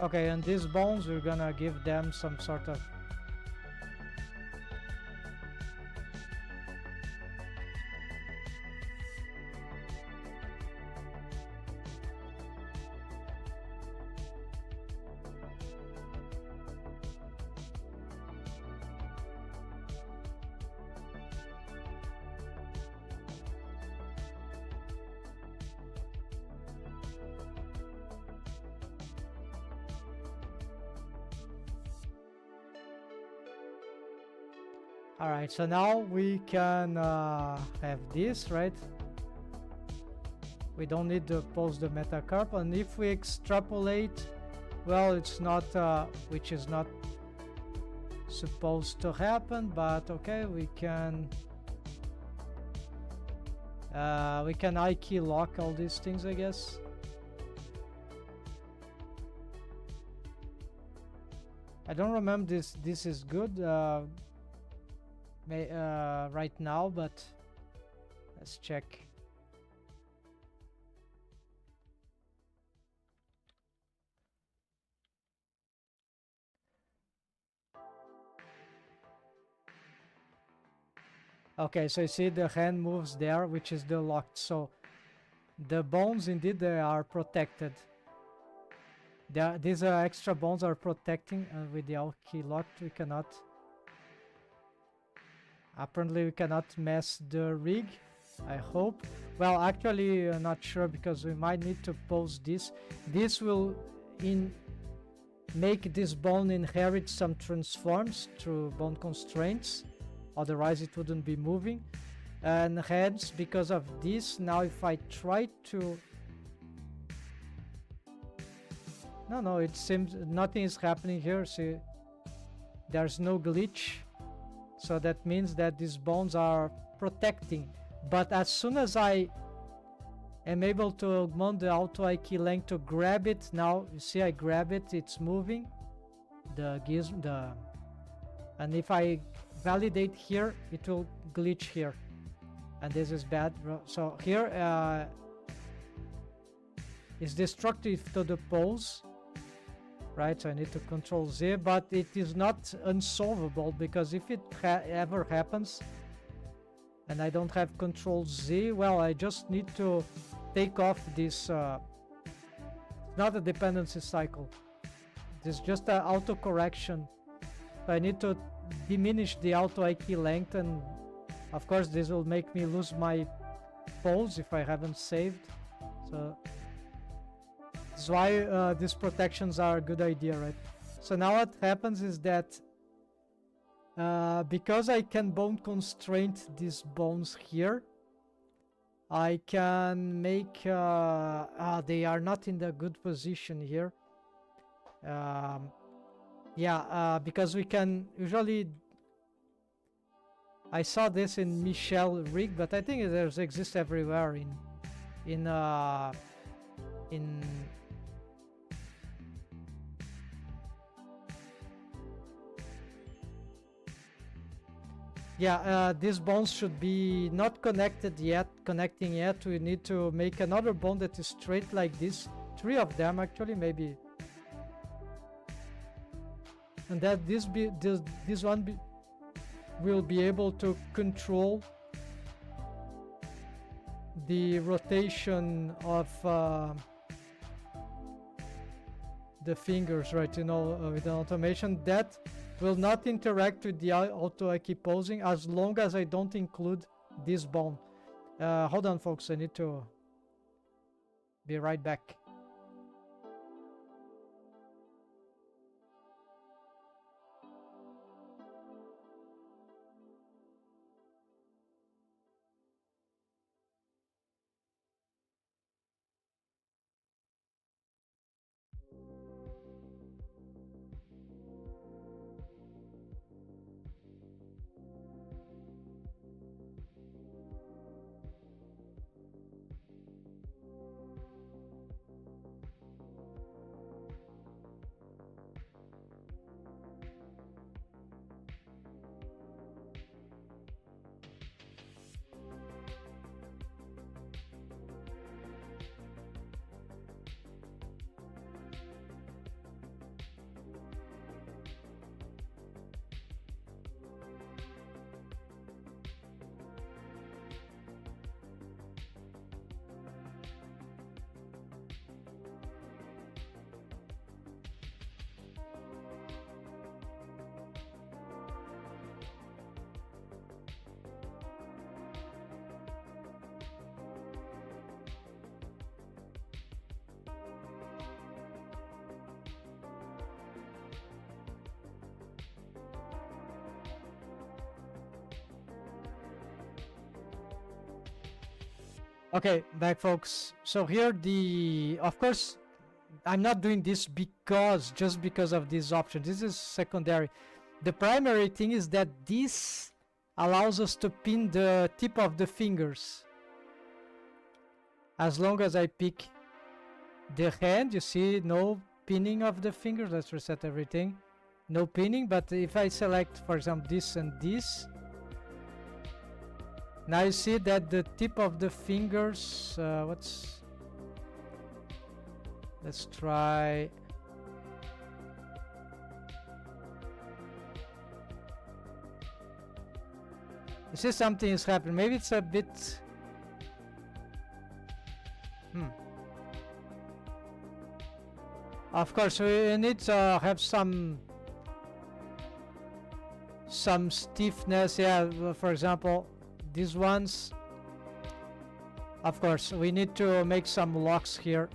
Okay, and these bones, we're gonna give them some sort of All right, so now we can have this, right? We don't need to post the metacarp, and if we extrapolate, well, it's not, which is not supposed to happen, but okay, we can I key lock all these things, I guess. I don't remember this is good right now, but let's check. Okay, so you see the hand moves there, which is the locked. So the bones, indeed, they are protected. These extra bones are protecting, and with the alt key locked, we cannot. Apparently, we cannot mess the rig. I hope. Well, actually, not sure, because we might need to pose this. This will make this bone inherit some transforms through bone constraints. Otherwise it wouldn't be moving, and hence because of this, now if I try to no, it seems nothing is happening here. See, there's no glitch, so that means that these bones are protecting. But as soon as I am able to augment the auto I key length to grab it, now you see I grab it, it's moving, and if I validate here, it will glitch here, and this is bad. So here is destructive to the pose, right? So I need to control Z, but it is not unsolvable, because if it ever happens and I don't have control Z, well, I just need to take off this not a dependency cycle, this is just an auto correction. So I need to diminish the auto I key length, and of course this will make me lose my pose if I haven't saved. So that's why these protections are a good idea, right? So now what happens is that because I can bone constrain these bones here, I can make they are not in the good position here. Yeah, because we can usually, I saw this in Michel rig, but I think it exists everywhere in yeah, these bones should be not connecting yet. We need to make another bone that is straight like this, 3 of them actually, maybe. And that this one will be able to control the rotation of the fingers, right? You know, with an automation that will not interact with the auto I keep posing, as long as I don't include this bone. Hold on, folks, I need to be right back. Okay, back folks. So here of course, I'm not doing this just because of this option. This is secondary. The primary thing is that this allows us to pin the tip of the fingers. As long as I pick the hand, you see no pinning of the fingers. Let's reset everything. No pinning, but if I select, for example, this and this, now you see that the tip of the fingers, let's try. You see something is happening. Maybe it's a bit. Of course, we need to have some stiffness. Yeah, for example, these ones. Of course, we need to make some locks here.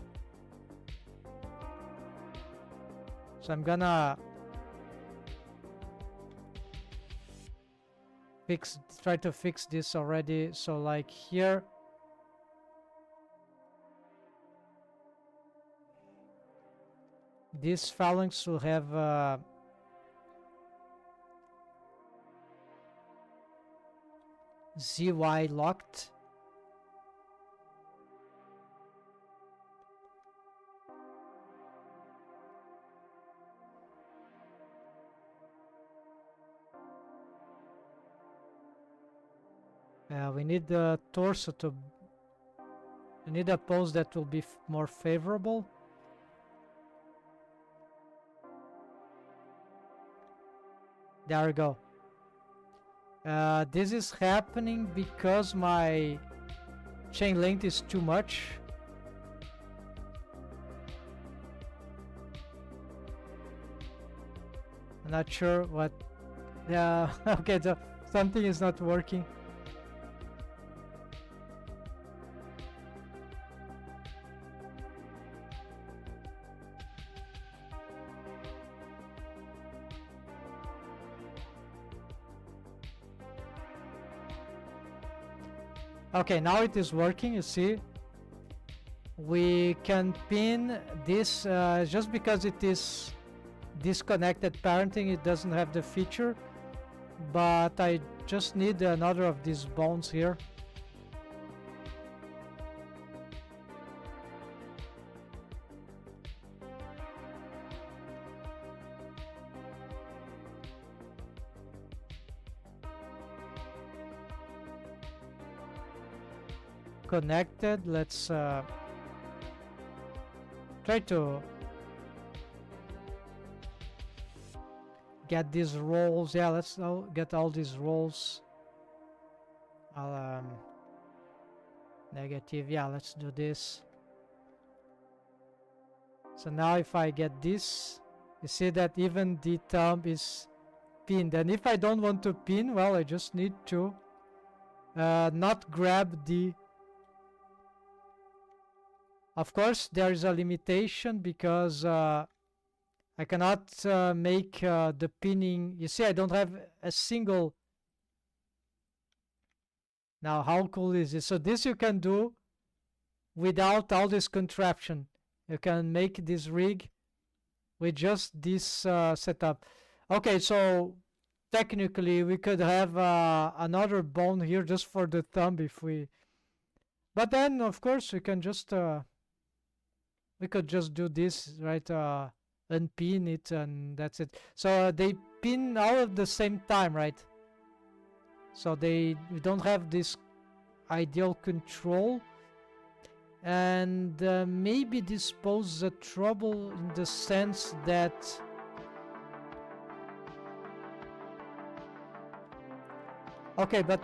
So I'm gonna try to fix this already. So like here, this phalanx will have ZY locked. We need the torso to. We need a pose that will be more favorable. There we go. This is happening because my chain length is too much. I'm not sure what. Yeah, okay, so something is not working. Okay, now it is working, you see. We can pin this just because it is disconnected parenting, it doesn't have the feature, but I just need another of these bones here. Connected. Let's try to get these rolls. Yeah, let's now get all these rolls. Negative. Yeah, let's do this. So now if I get this, you see that even the thumb is pinned. And if I don't want to pin, well, I just need to not grab the. Of course, there is a limitation because I cannot make the pinning. You see, I don't have a single. Now, how cool is this? So this you can do without all this contraption. You can make this rig with just this setup. Okay, so technically we could have another bone here just for the thumb if we. But then, of course, we can just. We could just do this, right? Unpin it and that's it. So they pin all at the same time, right? So we don't have this ideal control. And maybe this poses a trouble in the sense that okay, but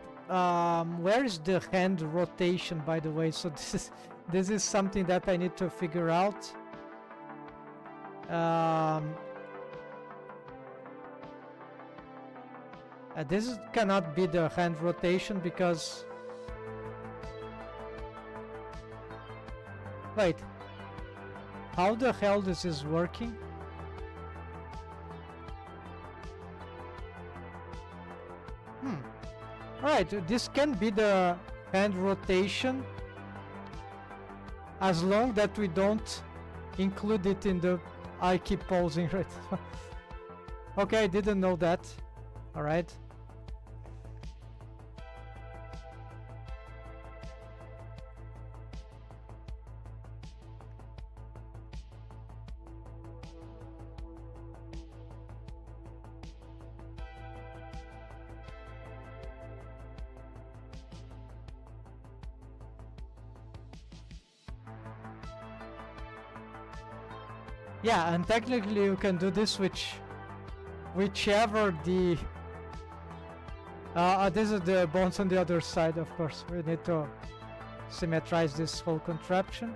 where is the hand rotation, by the way? So this is something that I need to figure out. This cannot be the hand rotation because. Wait, how the hell this is working? Alright, this can be the hand rotation, as long that we don't include it in the I keep pausing, right? Okay, I didn't know that. All right. Yeah, and technically you can do this whichever the this is the bones on the other side, of course. We need to symmetrize this whole contraption.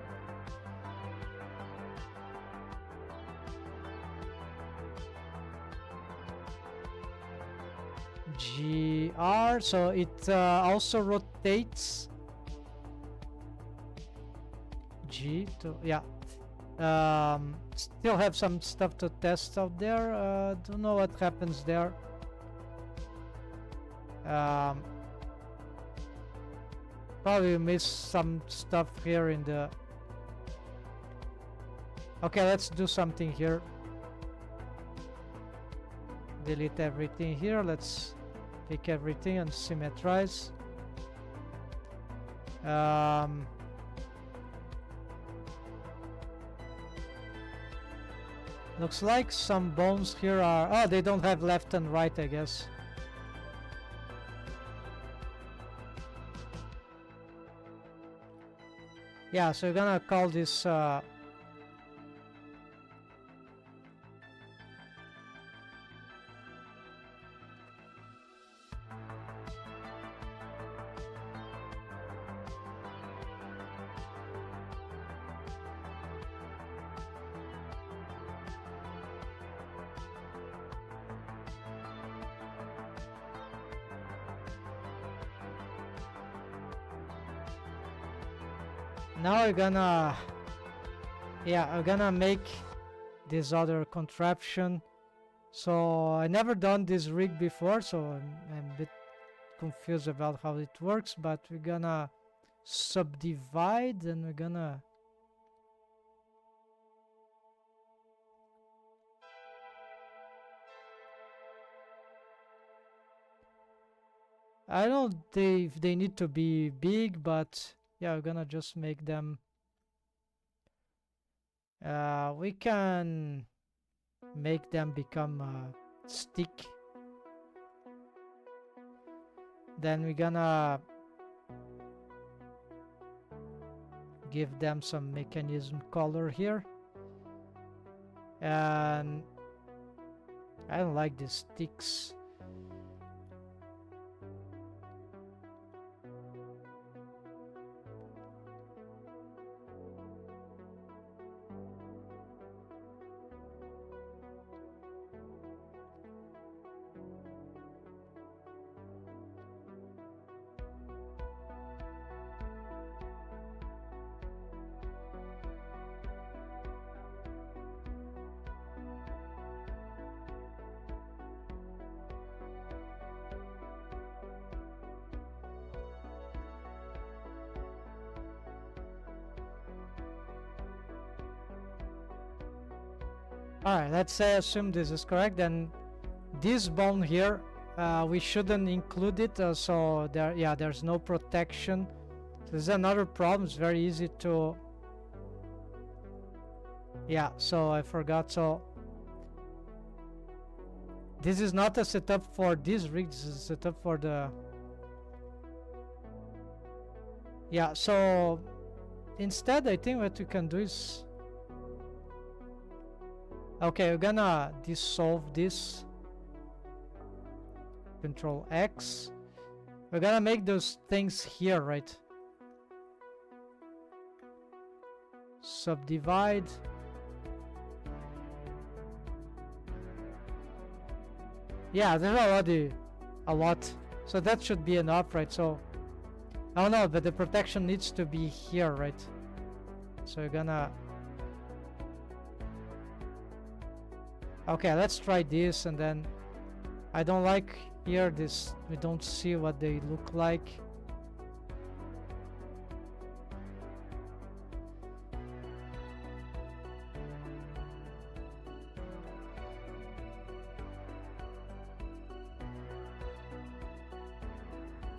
GR, so it also rotates G to, yeah. Still have some stuff to test out there. Don't know what happens there. Probably missed some stuff here in the... Okay, let's do something here. Delete everything here. Let's take everything and symmetrize. Looks like some bones here are... Oh, they don't have left and right, I guess. Yeah, so we're gonna call this... Now we're gonna, yeah, we're gonna make this other contraption. So I never done this rig before, so I'm a bit confused about how it works, but we're gonna subdivide and we're gonna I don't know if they need to be big, but yeah, we're gonna just make them. We can make them become a stick. Then we're gonna give them some mechanism color here. And I don't like these sticks. Alright, let's say assume this is correct, then this bone here, we shouldn't include it, so there, yeah, there's no protection. This is another problem, it's very easy to... Yeah, so I forgot, so... This is not a setup for this rig, this is a setup for the... Yeah, so... Instead, I think what we can do is... Okay, we're gonna dissolve this. Control X. We're gonna make those things here, right? Subdivide. Yeah, there's already a lot. So that should be enough, right? So, I don't know, but the protection needs to be here, right? So we're gonna... Okay, let's try this, and then I don't like here this, we don't see what they look like.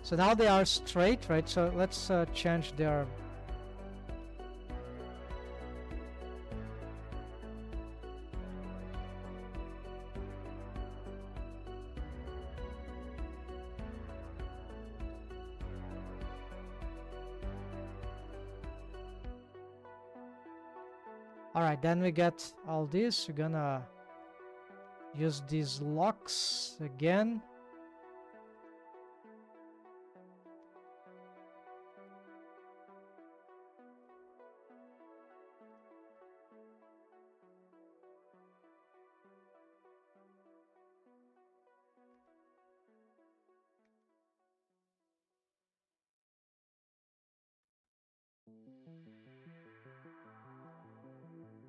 So now they are straight, right? So let's change their... Alright, then we get all this. We're gonna use these locks again.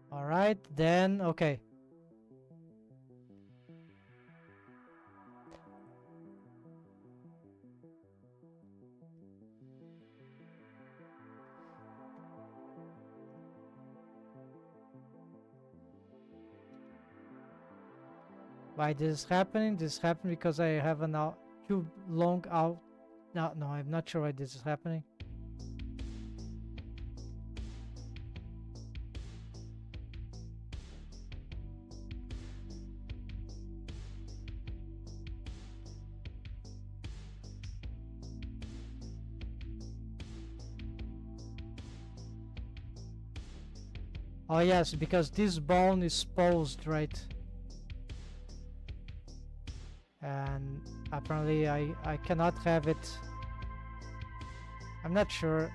Alright, then, okay. Why this is happening? This is happening because I have an out too long out. No, I'm not sure why this is happening. Oh yes, because this bone is posed, right? And apparently I cannot have it. I'm not sure.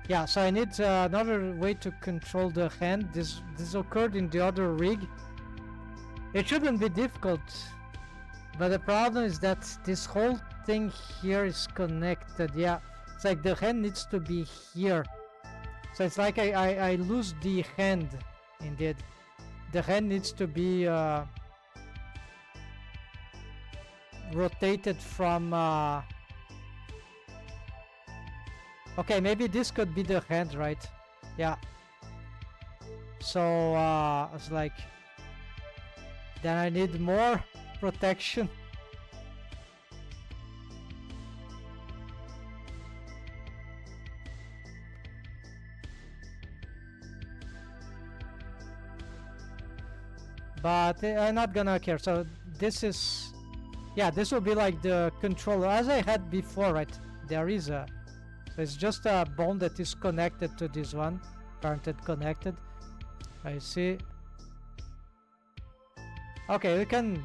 Yeah, so I need another way to control the hand. This occurred in the other rig. It shouldn't be difficult, but the problem is that this whole thing here is connected. Yeah, it's like the hand needs to be here. So it's like I lose the hand, indeed. The hand needs to be rotated from... Okay, maybe this could be the hand, right? Yeah. So it's like... Then I need more protection. But I'm not gonna care. So this is... Yeah, this will be like the controller as I had before, right? There is a... So it's just a bone that is connected to this one. Parented connected. I see. Okay, we can...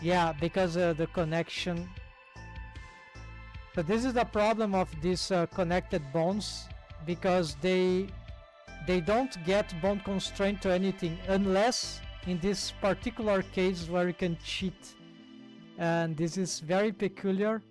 Yeah, because the connection... So this is the problem of these connected bones, because they don't get bone constraint to anything unless in this particular case where you can cheat, and this is very peculiar.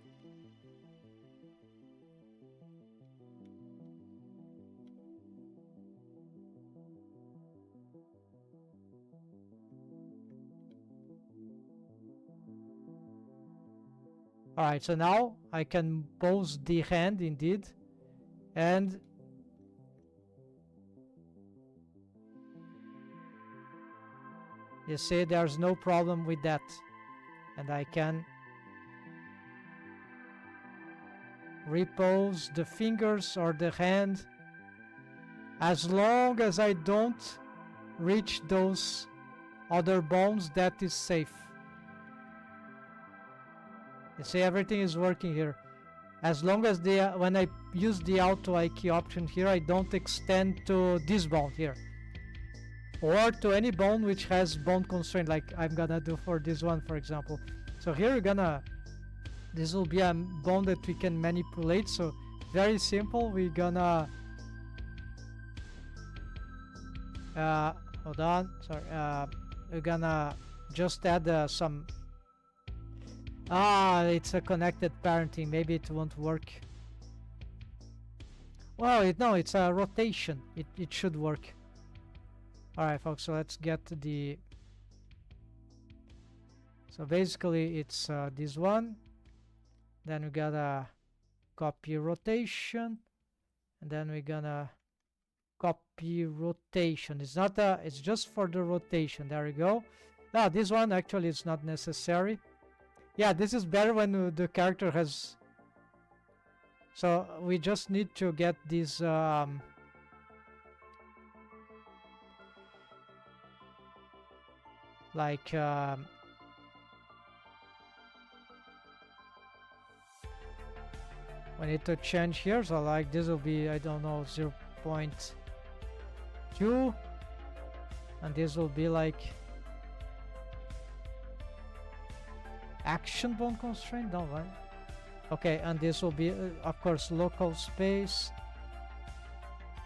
Alright, so now I can pose the hand indeed, and you see there's no problem with that, and I can repose the fingers or the hand as long as I don't reach those other bones. That is safe. You see, everything is working here. As long as when I use the auto IQ option here, I don't extend to this bone here, or to any bone which has bone constraint, like I'm gonna do for this one, for example. So here we're gonna... This will be a bone that we can manipulate. So very simple. We're gonna... hold on. Sorry. We're gonna just add some... it's a connected parenting. Maybe it won't work. Well, no, it's a rotation. It should work. Alright, folks, so let's get to the... So basically it's this one. Then we gotta copy rotation. and then we're gonna copy rotation. It's not a, it's just for the rotation. There we go. Now this one actually is not necessary. Yeah, this is better when the character has. So we just need to get this like we need to change here. So like this will be, I don't know, 0.2, and this will be like action bone constraint. No, right? Okay, and this will be of course local space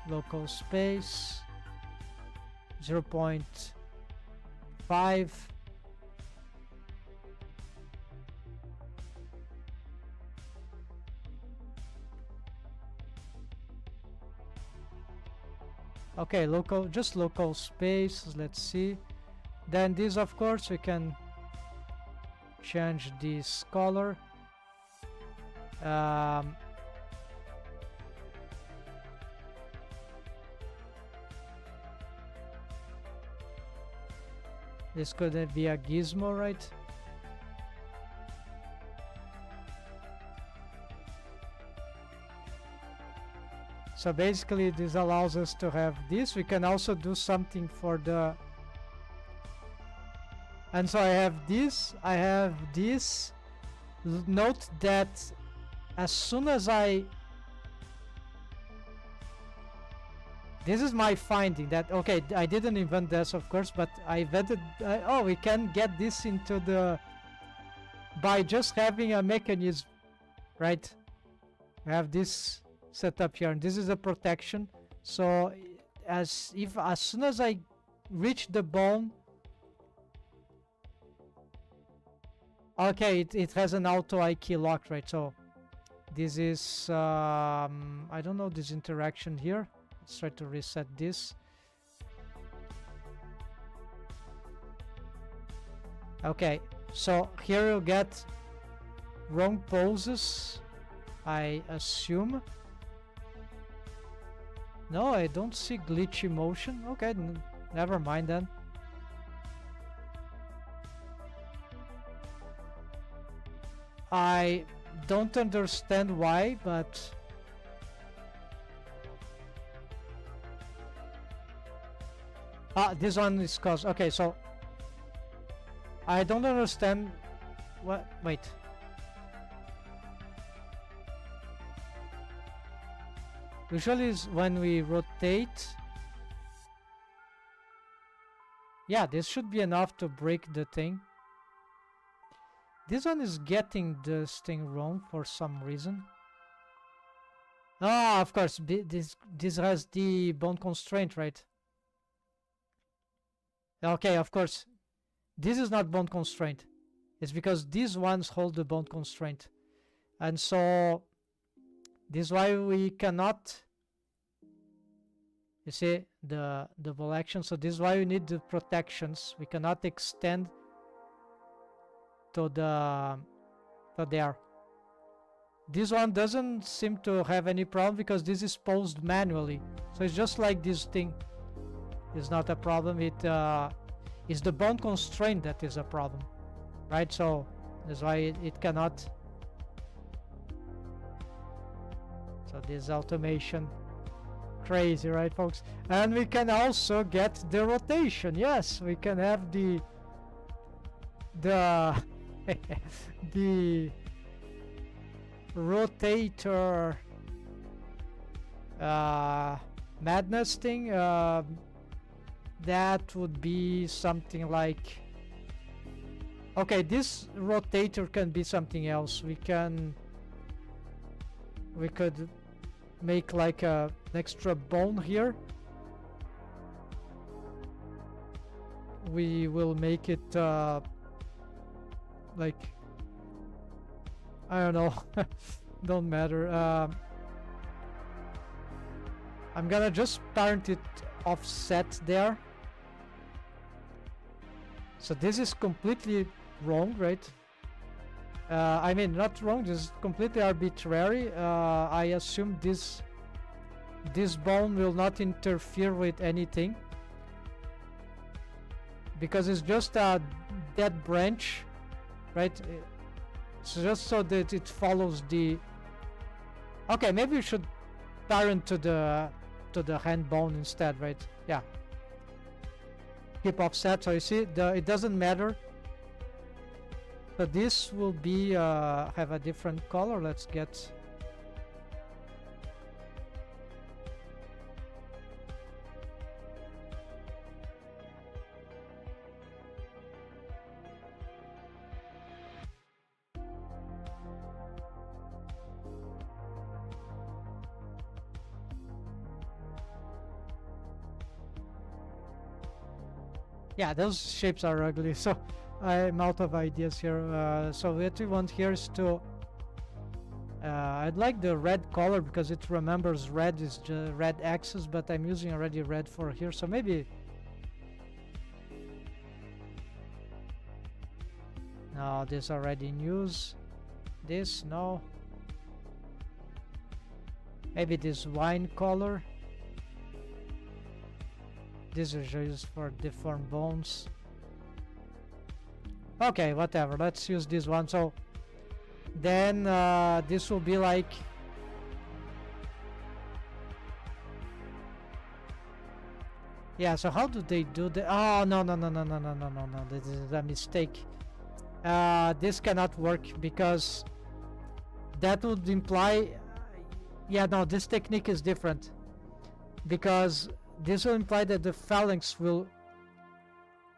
0.5. Okay, local, just local space. Let's see. Then this, of course, we can change this color. This could be a gizmo, right? So basically this allows us to have this. We can also do something for the, and so I have this, note that as soon as this is my finding that, okay, I didn't invent this of course, but I vetted, oh, we can get this into the, by just having a mechanism, right? We have this set up here, and this is a protection. So as soon as I reach the bone, okay, it has an auto I key lock, right? So this is I don't know this interaction here. Let's try to reset this. Okay, so here you'll get wrong poses, I assume. No, I don't see glitchy motion. Okay, never mind then. I don't understand why, but this one is cause. Okay, so I don't understand what. Wait. Usually is when we rotate. Yeah, this should be enough to break the thing. This one is getting this thing wrong for some reason. Ah, of course, this has the bone constraint, right? Okay, of course. This is not bone constraint. It's because these ones hold the bone constraint. And so this is why we cannot, you see, the double action. So this is why we need the protections. We cannot extend to there. This one doesn't seem to have any problem because this is posed manually. So it's just like this thing is not a problem. It is the bone constraint that is a problem, right? So that's why it cannot. So this automation, crazy, right, folks? And we can also get the rotation. Yes, we can have the the rotator madness thing. That would be something like, okay, this rotator can be something else. We could make like an extra bone here. We will make it like, I don't know. Don't matter. I'm gonna just parent it offset there. So this is completely wrong, right? I mean, not wrong, this is completely arbitrary. I assume this this bone will not interfere with anything because it's just a dead branch, right? It's just so that it follows the... Okay, maybe we should parent to the hand bone instead, right? Yeah. Keep offset, so you see, it doesn't matter. But this will be have a different color. Let's get... Yeah, those shapes are ugly, so I'm out of ideas here. So what we want here is to... I'd like the red color because it remembers red is the red axis, but I'm using already red for here, so maybe... No, this already in use. This, no. Maybe this wine color. This is used for deformed bones. Okay, whatever. Let's use this one. So then this will be like... Yeah, so how do they do the... Oh, no. This is a mistake. This cannot work because that would imply... Yeah, no, this technique is different. Because this will imply that the phalanx will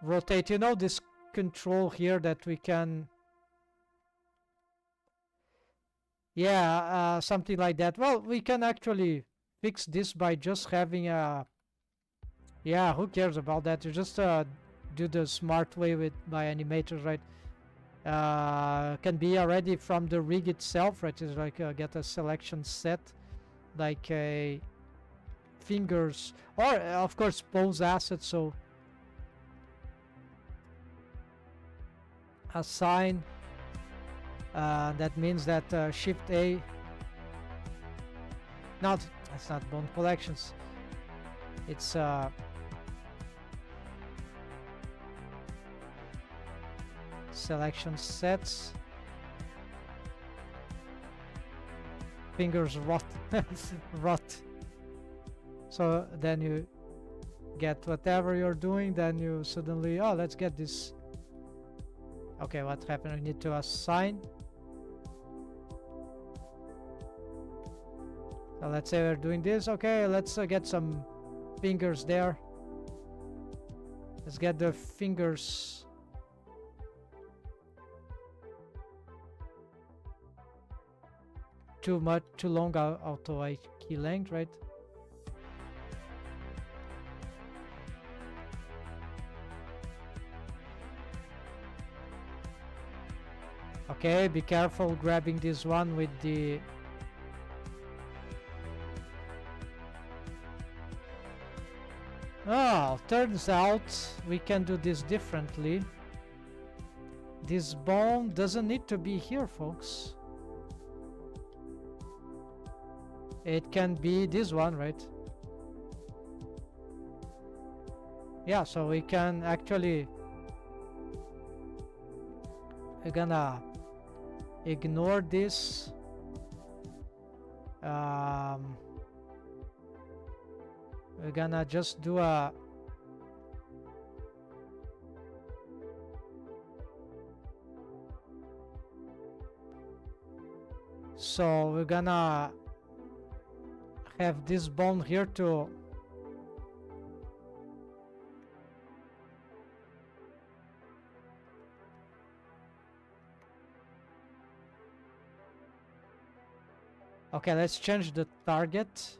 rotate. You know this control here that we can... Yeah, something like that. Well, we can actually fix this by just having a... Yeah, who cares about that? You just do the smart way with by animators, right? Can be already from the rig itself, right? It's like get a selection set, like a fingers, or of course pose assets. So assign, that means that shift A, not, that's not bone collections, it's selection sets, fingers rot. Rot. So then you get whatever you're doing, then you suddenly, oh, let's get this. Okay, what happened? We need to assign. So let's say we're doing this. Okay, let's get some fingers there. Let's get the fingers. Too long auto key length, right? Okay, be careful grabbing this one with the... Oh, turns out we can do this differently. This bone doesn't need to be here, folks. It can be this one, right? Yeah, so we can actually... We're gonna ignore this. We're gonna just do a... So we're gonna have this bone here to... Okay, let's change the target.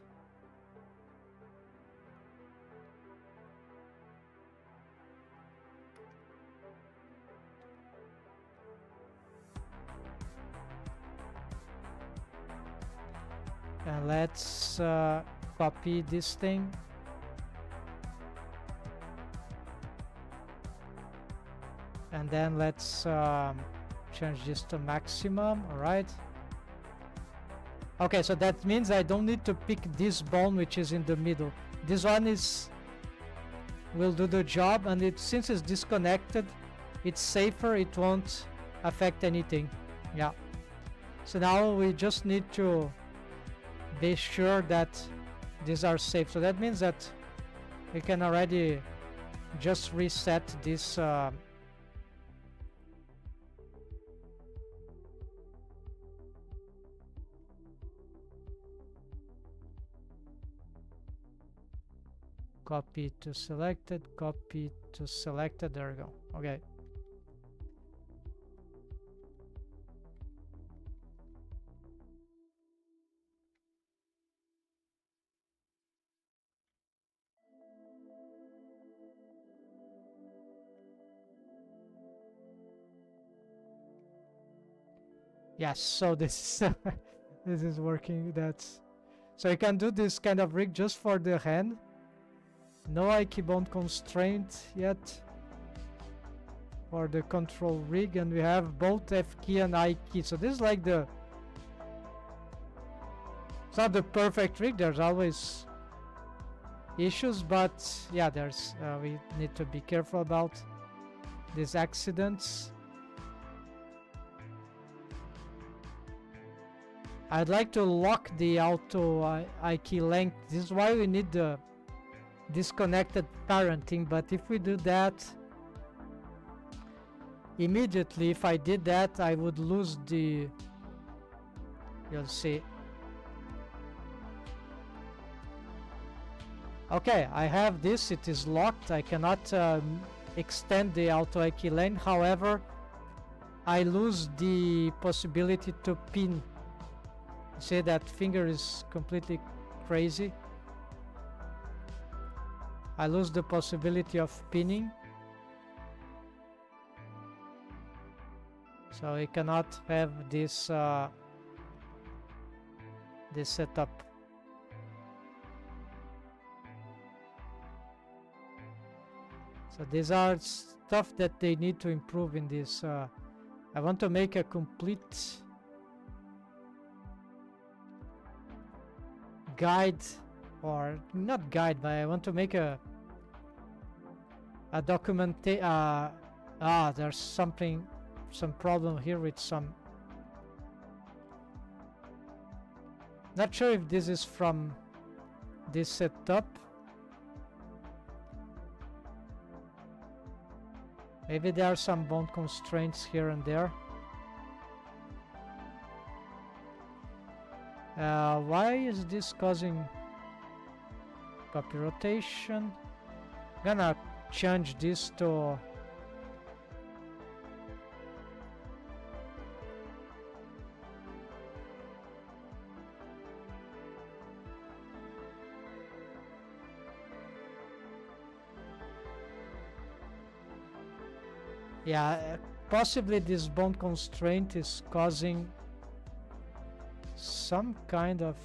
And let's copy this thing. And then let's change this to maximum, all right? Okay, so that means I don't need to pick this bone which is in the middle. This one will do the job, and since it's disconnected, it's safer, it won't affect anything. Yeah. So now we just need to be sure that these are safe. So that means that we can already just reset this copy to selected, copy to selected. There we go. Okay. Yes, so this this is working. So you can do this kind of rig just for the hand. No I keyboard constraint yet for the control rig, and we have both F key and I key. So this is like it's not the perfect rig. There's always issues, but yeah, we need to be careful about these accidents. I'd like to lock the auto I key length. This is why we need the disconnected parenting, but if we do that immediately, if I did that, I would lose the, you'll see. Okay, I have this, it is locked. I cannot extend the auto I key length. However, I lose the possibility to pin. See, that finger is completely crazy. I lose the possibility of pinning. So I cannot have this this setup. So these are stuff that they need to improve in this. I want to make a complete guide, or not guide, but I want to make a document. There's some problem here with some. Not sure if this is from this setup. Maybe there are some bone constraints here and there. Why is this causing copy rotation? Gonna change this to possibly this bone constraint is causing some kind of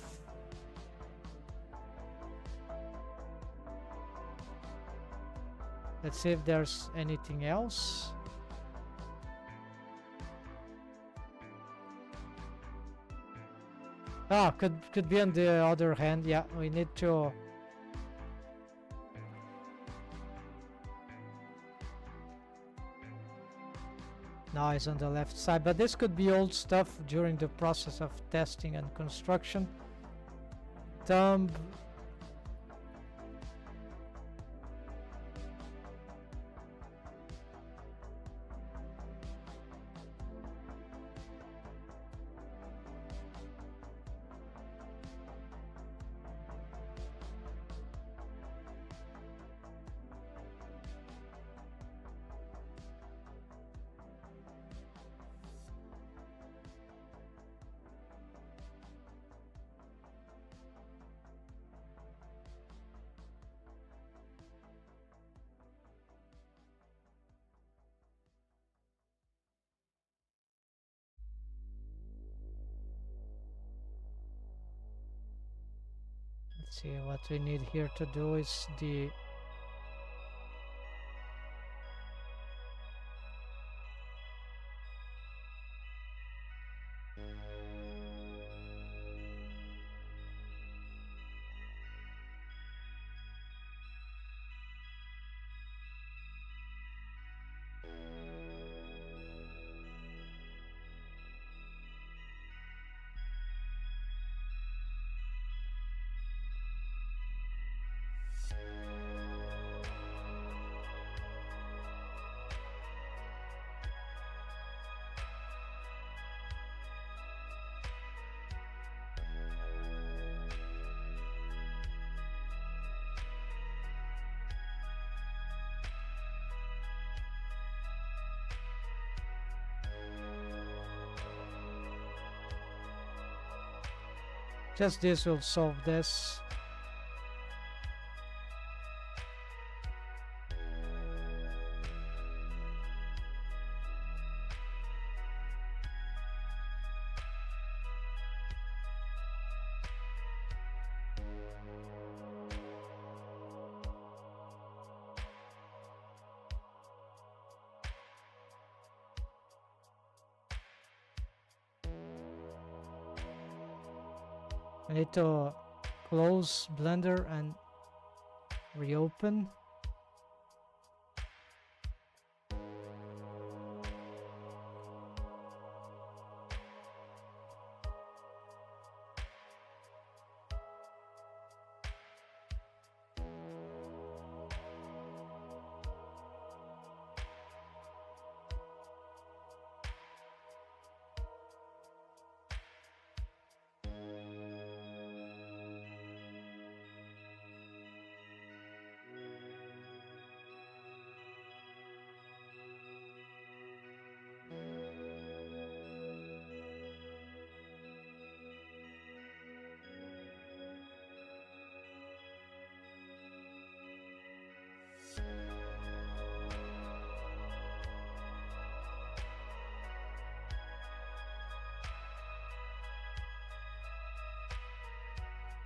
let's see if there's anything else. Could be on the other hand. Yeah, we need to now it's on the left side, but this could be old stuff during the process of testing and construction. Thumb. Let's see, what we need here to do is the Just this will solve this. I need to close Blender and reopen.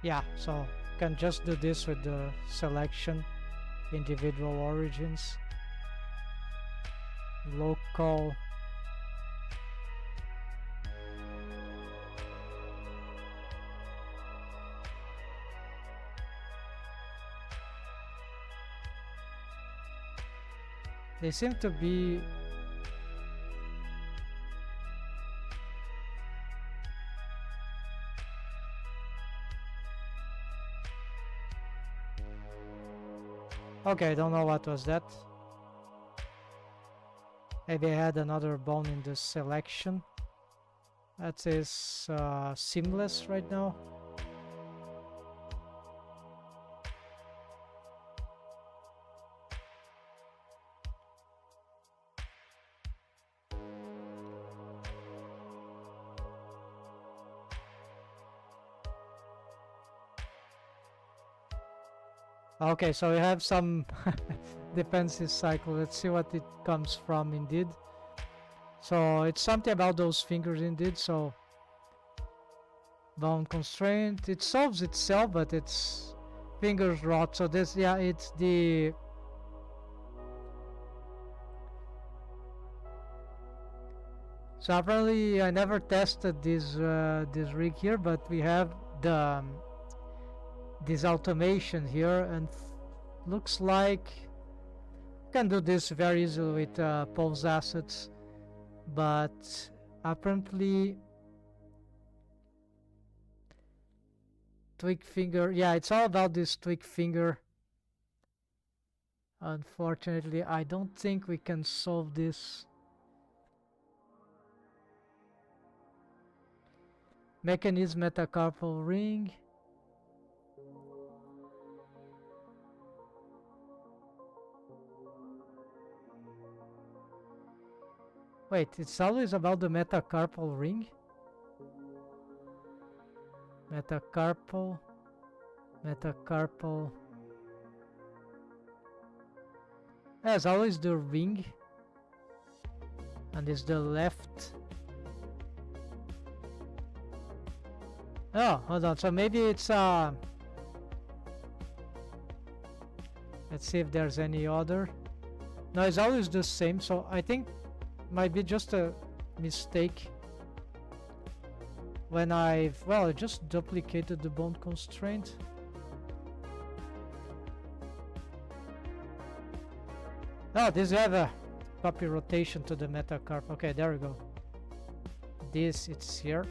Yeah, so can just do this with the selection, individual origins, local. They seem to be okay, I don't know what was that. Maybe I had another bone in the selection. That is seamless right now. Okay, so we have some defensive cycle. Let's see what it comes from indeed. So it's something about those fingers indeed. So bound constraint, it solves itself, but it's fingers rot. So this, yeah, it's the so apparently I never tested this this rig here, but we have the this automation here, and looks like you can do this very easily with pose assets, but apparently tweak finger, yeah, it's all about this tweak finger. Unfortunately, I don't think we can solve this. Mechanism metacarpal ring. Wait, it's always about the metacarpal ring? Metacarpal. As always the ring. And it's the left. Oh, hold on. So maybe it's let's see if there's any other. No, it's always the same. So I think might be just a mistake when I just duplicated the bone constraint. Oh, this have a copy rotation to the metacarp. Okay, there we go. This, it's here.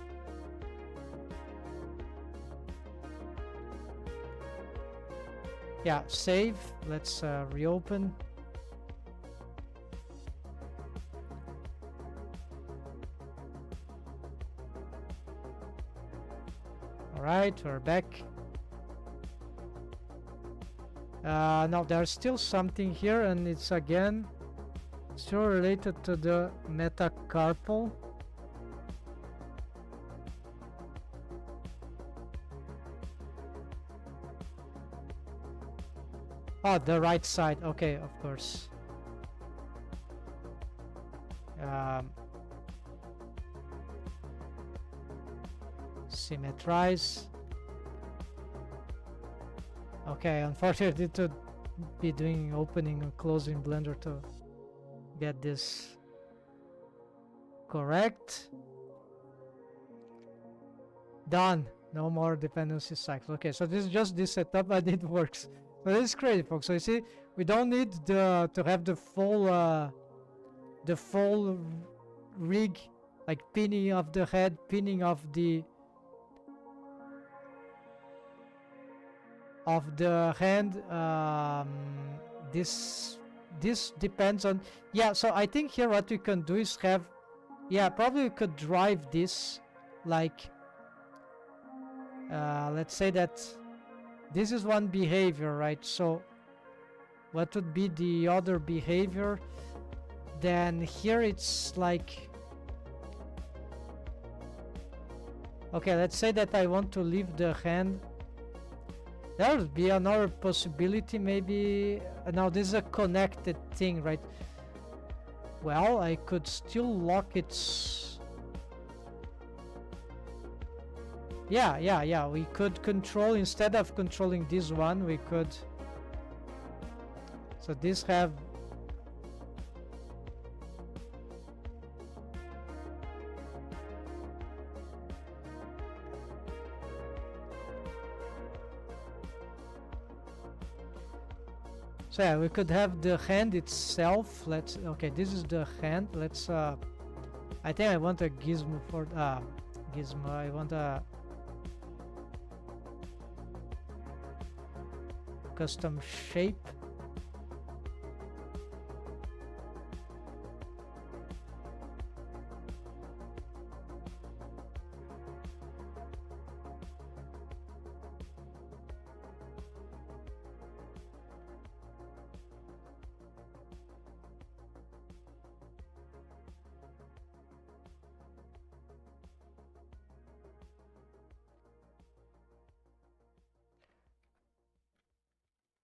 Yeah, save. Let's reopen. Alright, we're back. Now there's still something here, and it's again still related to the metacarpal. Oh, the right side. Okay, of course. Symmetrize. Okay, unfortunately to be doing opening and closing Blender to get this correct. Done. No more dependency cycle. Okay, so this is just this setup and it works. So this is crazy, folks. So you see, we don't need to have the full rig, like pinning of the head, pinning of the hand. This depends on, yeah. So I think here what we can do is have, yeah, probably we could drive this like, let's say that this is one behavior, right? So what would be the other behavior? Then here it's like, okay, let's say that I want to leave the hand. There would be another possibility, maybe. Now this is a connected thing, right? Well, I could still lock its... Yeah, we could control, instead of controlling this one, we could... So this have... So yeah, we could have the hand itself. Let's, okay, this is the hand. Let's I think I want a gizmo for gizmo. I want a custom shape.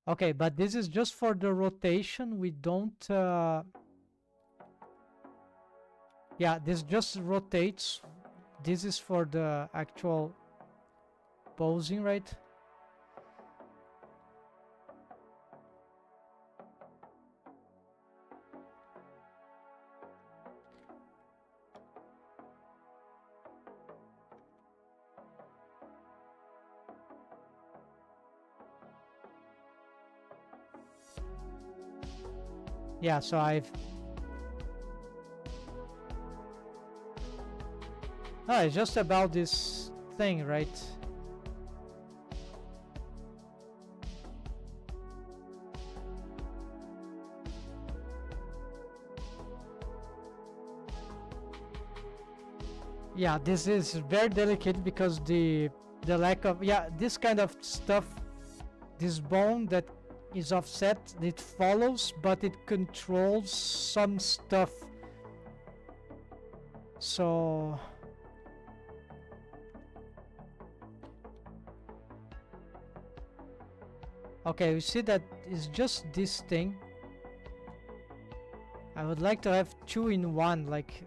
Okay, but this is just for the rotation. We don't... yeah, this just rotates. This is for the actual posing, right? Yeah, so I've... Oh, it's just about this thing, right? Yeah, this is very delicate because the lack of... Yeah, this kind of stuff, this bone that is offset, it follows, but it controls some stuff. So okay, we see that it's just this thing. I would like to have 2 in 1, like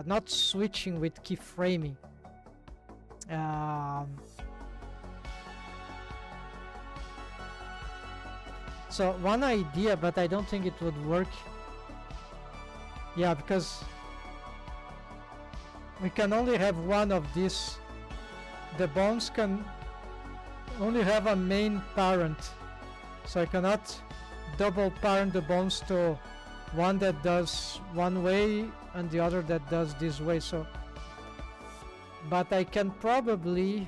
not switching with keyframing. So one idea, but I don't think it would work. Yeah, because we can only have one of these. The bones can only have a main parent. So I cannot double parent the bones to one that does one way and the other that does this way. So, but I can probably...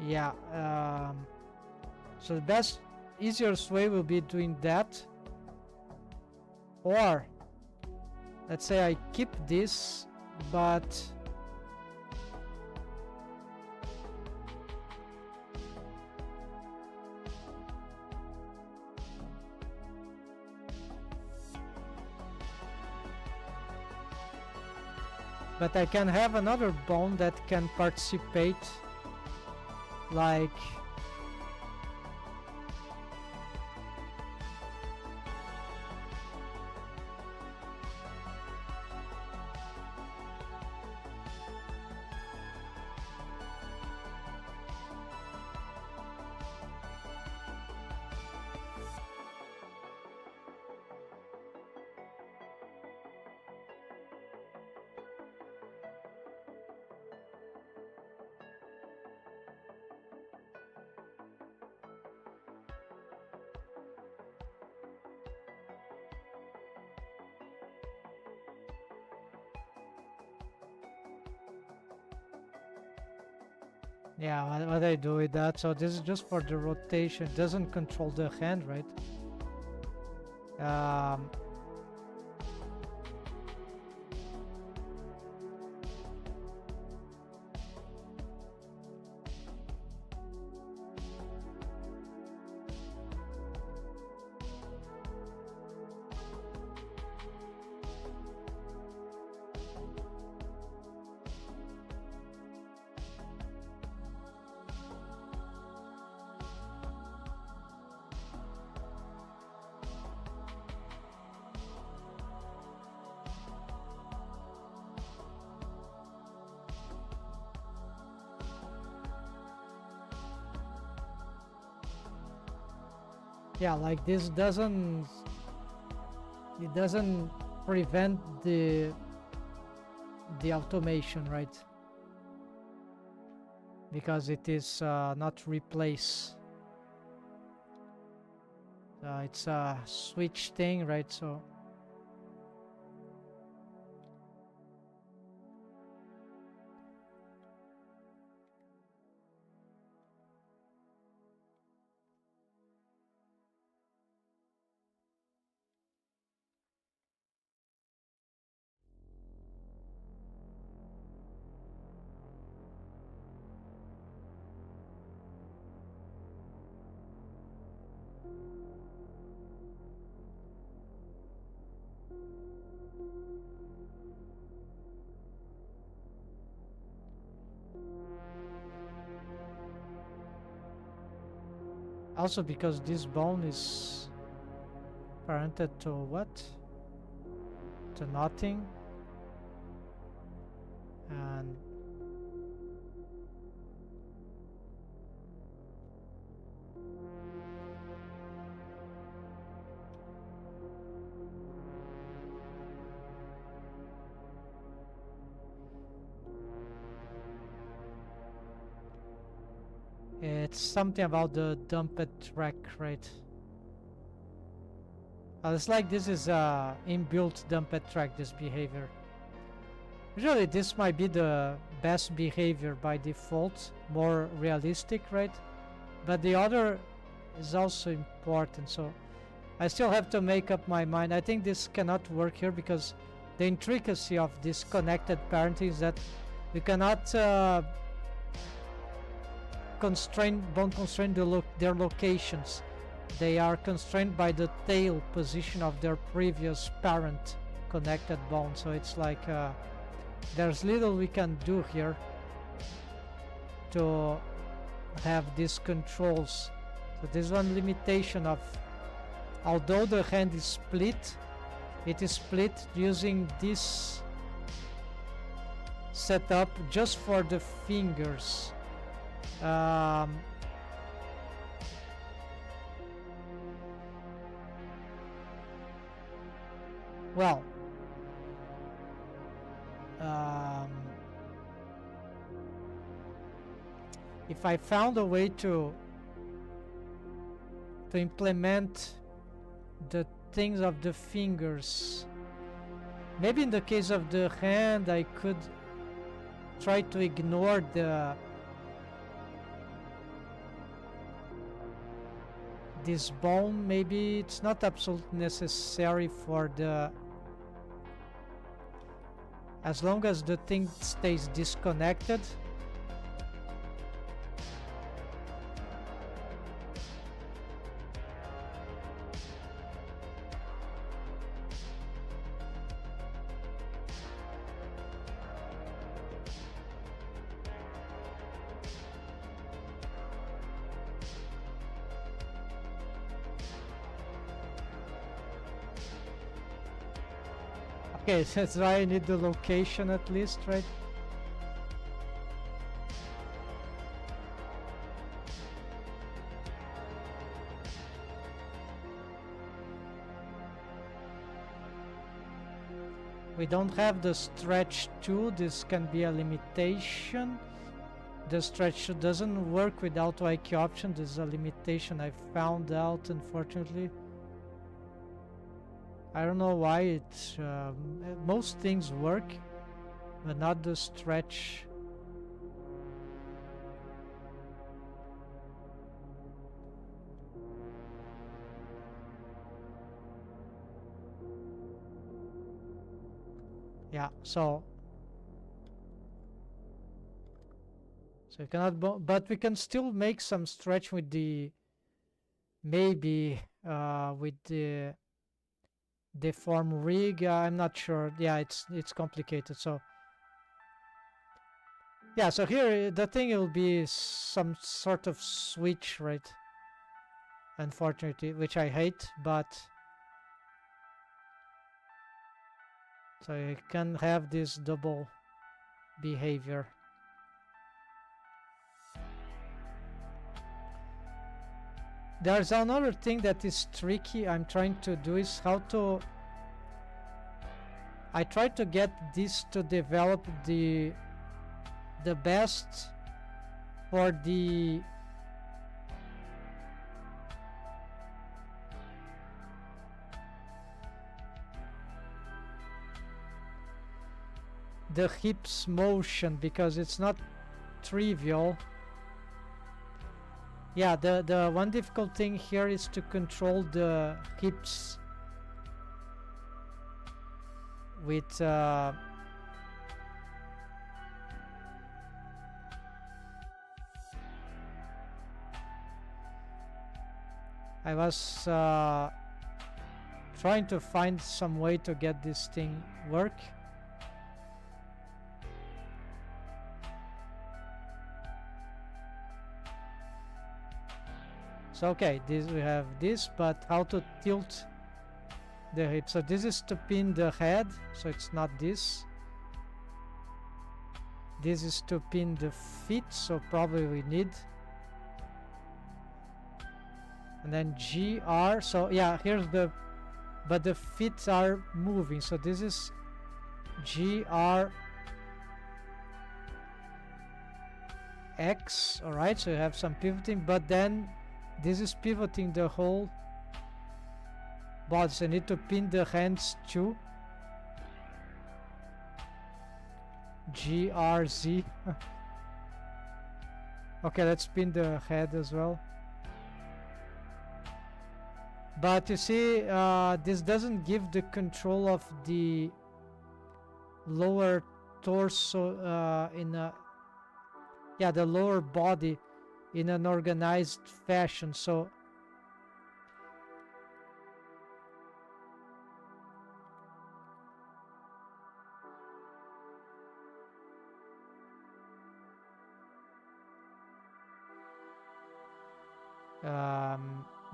Yeah, so the best, easiest way will be doing that. Or, let's say I keep this, but... But I can have another bone that can participate, like Yeah, what I do with that, so this is just for the rotation, it doesn't control the hand, right? Yeah, like this doesn't, it doesn't prevent the automation, right? Because it is not replace. It's a switch thing, right? So also because this bone is parented to what? To nothing. And it's something about the dumped track, right? It's like this is a inbuilt dumped track, this behavior. Usually this might be the best behavior by default, more realistic, right? But the other is also important, so I still have to make up my mind. I think this cannot work here because the intricacy of this connected parenting is that we cannot bone constrain their locations. They are constrained by the tail position of their previous parent connected bone, so it's like there's little we can do here to have these controls. So there's one limitation of, although the hand is split, it is split using this setup just for the fingers. Well, if I found a way to implement the things of the fingers, maybe in the case of the hand I could try to ignore this bone. Maybe it's not absolutely necessary for as long as the thing stays disconnected. Okay, so that's why I need the location at least, right? We don't have the stretch 2, this can be a limitation. The stretch 2 doesn't work with auto IQ option, this is a limitation I found out, unfortunately. I don't know why it most things work, but not the stretch. Yeah, so you cannot, but we can still make some stretch with the, maybe with the deform rig. I'm not sure. Yeah, it's complicated. So yeah, so here the thing will be some sort of switch, right? Unfortunately, which I hate, but so you can have this double behavior. There's another thing that is tricky I'm trying to do is how to, I try to get this to develop the best for the hips motion, because it's not trivial. Yeah, the one difficult thing here is to control the hips with I was trying to find some way to get this thing work. So okay, this we have this, but how to tilt the hip? So this is to pin the head, so it's not this. This is to pin the feet, so probably we need. And then GR, so yeah, here's the, but the feet are moving, so this is GR X, alright, so you have some pivoting, but then this is pivoting the whole body, so I need to pin the hands too. GRZ. Okay, let's pin the head as well. But you see, this doesn't give the control of the lower torso in a, yeah, the lower body in an organized fashion. So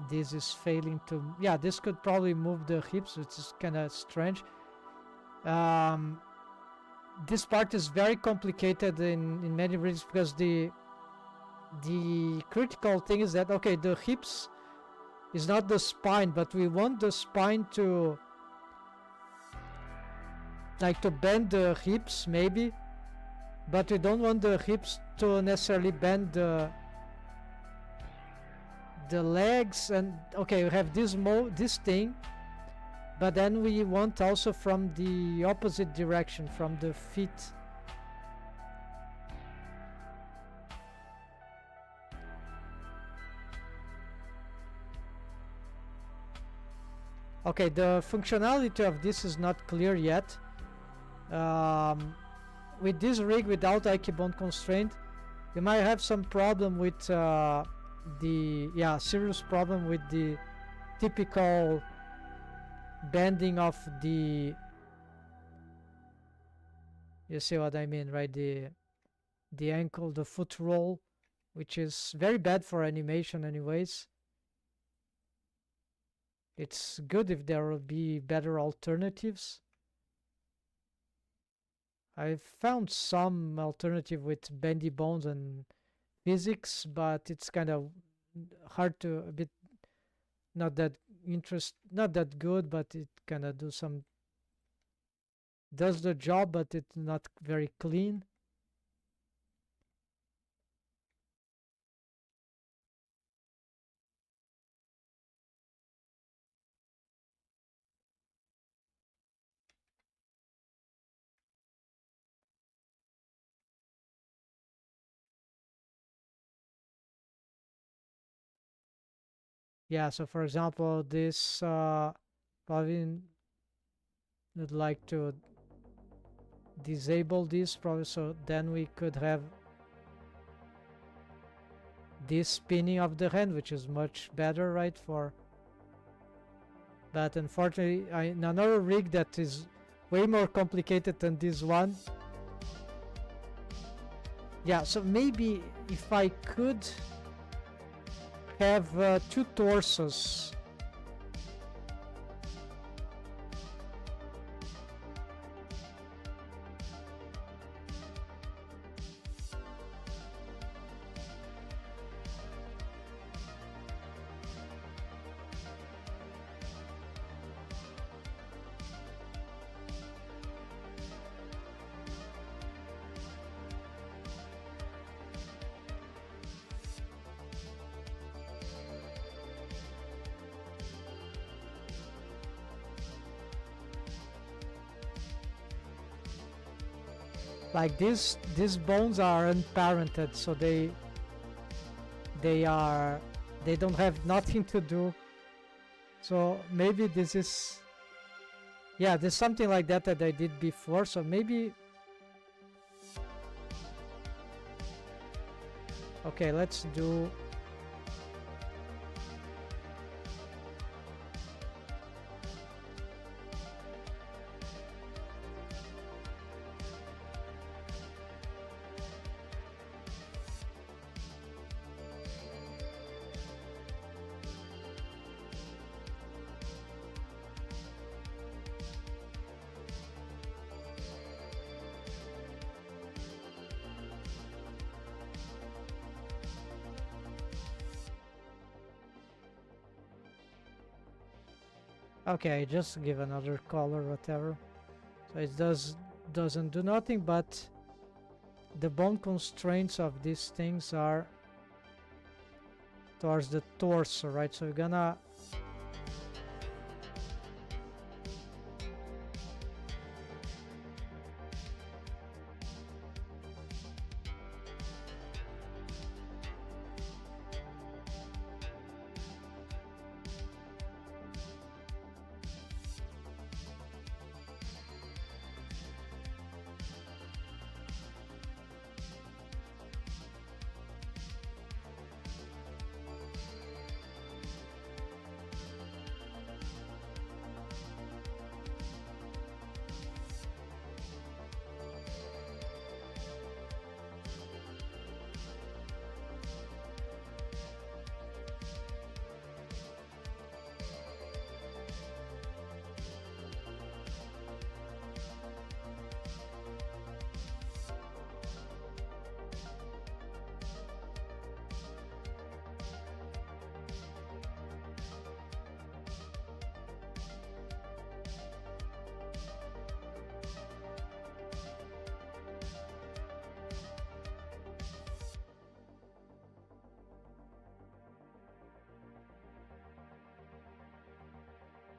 this is failing to, yeah, this could probably move the hips, which is kind of strange. This part is very complicated in many reasons, because the critical thing is that, okay, the hips is not the spine, but we want the spine to, like, to bend the hips maybe, but we don't want the hips to necessarily bend the legs. And okay, we have this thing, but then we want also from the opposite direction, from the feet. Okay, the functionality of this is not clear yet. With this rig without Aikibon constraint, you might have some problem with serious problem with the typical bending of the, you see what I mean, right? The ankle, the foot roll, which is very bad for animation anyways. It's good if there will be better alternatives. I've found some alternative with bendy bones and physics, but it's kind of hard to, a bit, not that good, but it kind of does the job, but it's not very clean. Yeah, so for example, this probably would like to disable this probably, so then we could have this spinning of the hand, which is much better, right? But unfortunately, in another rig that is way more complicated than this one. Yeah, so maybe if I could have 2 torsos. Like these bones are unparented, so they don't have nothing to do. So maybe this is, yeah, there's something like that that I did before. So maybe, okay, let's do. Okay, just give another color, whatever. So it doesn't do nothing, but the bone constraints of these things are towards the torso, right? So we're gonna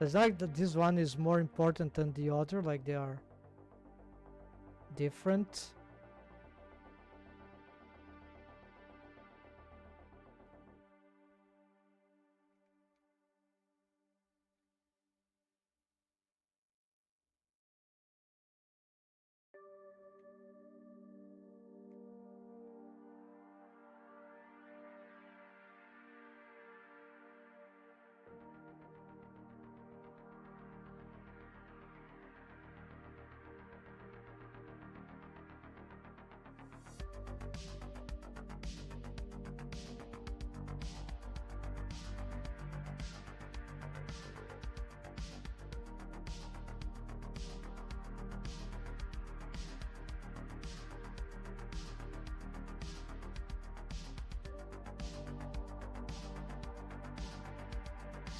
it's like that this one is more important than the other, like they are different.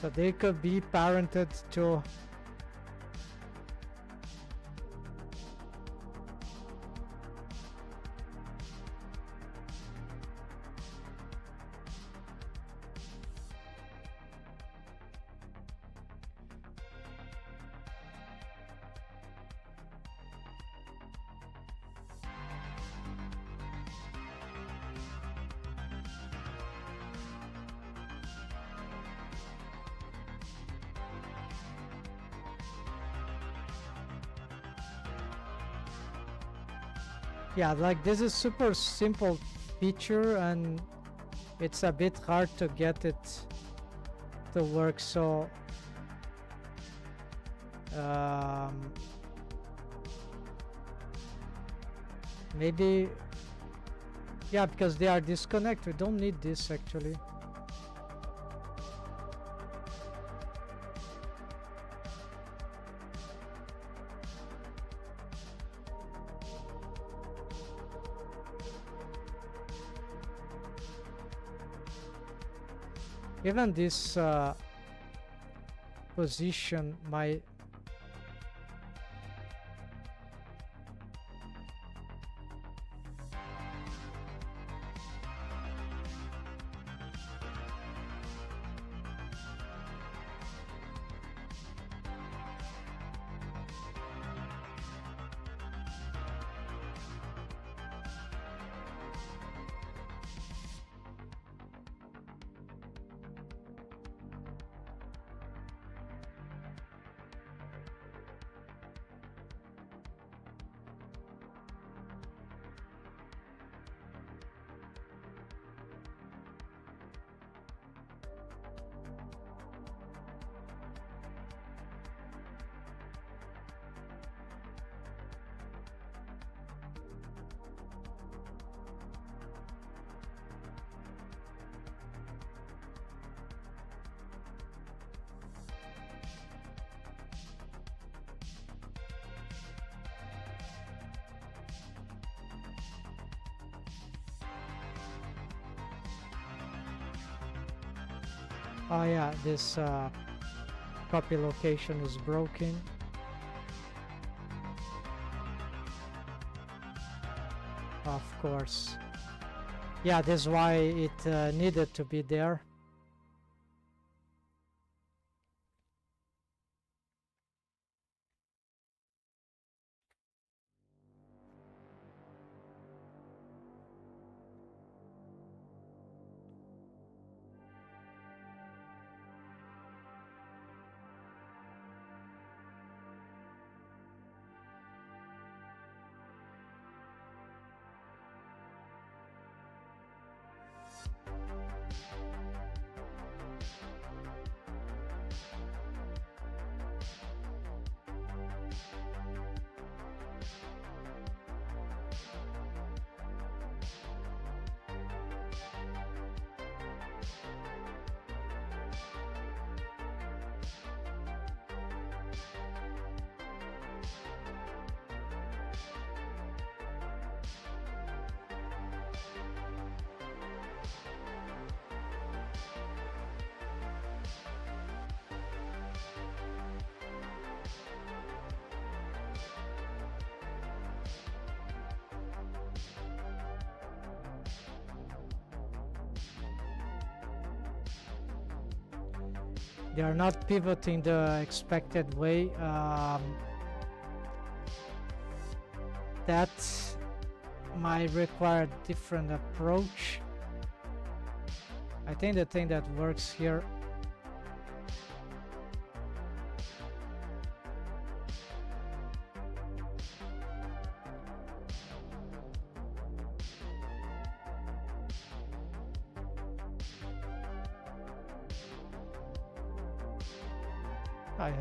So they could be parented to Yeah, like this is super simple feature and it's a bit hard to get it to work, so maybe, yeah, because they are disconnected. We don't need this actually. Even this position might oh yeah, this copy location is broken. Of course. Yeah, that's why it needed to be there. They are not pivoting the expected way. That might require a different approach. I think the thing that works here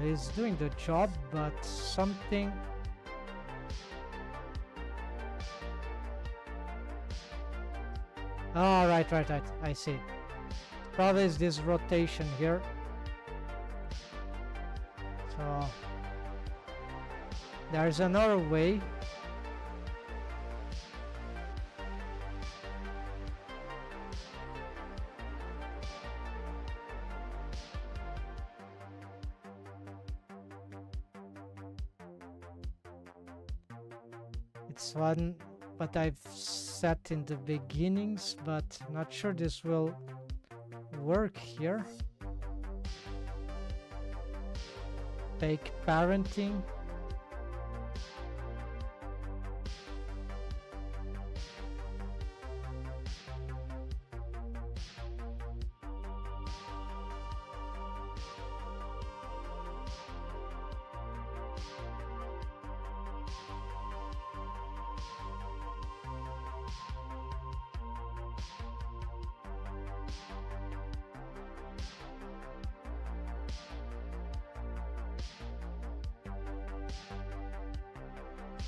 he's doing the job, but something right, I see. Probably is this rotation here. So there's another way. It's one but I've set in the beginnings, but not sure this will work here. Fake parenting.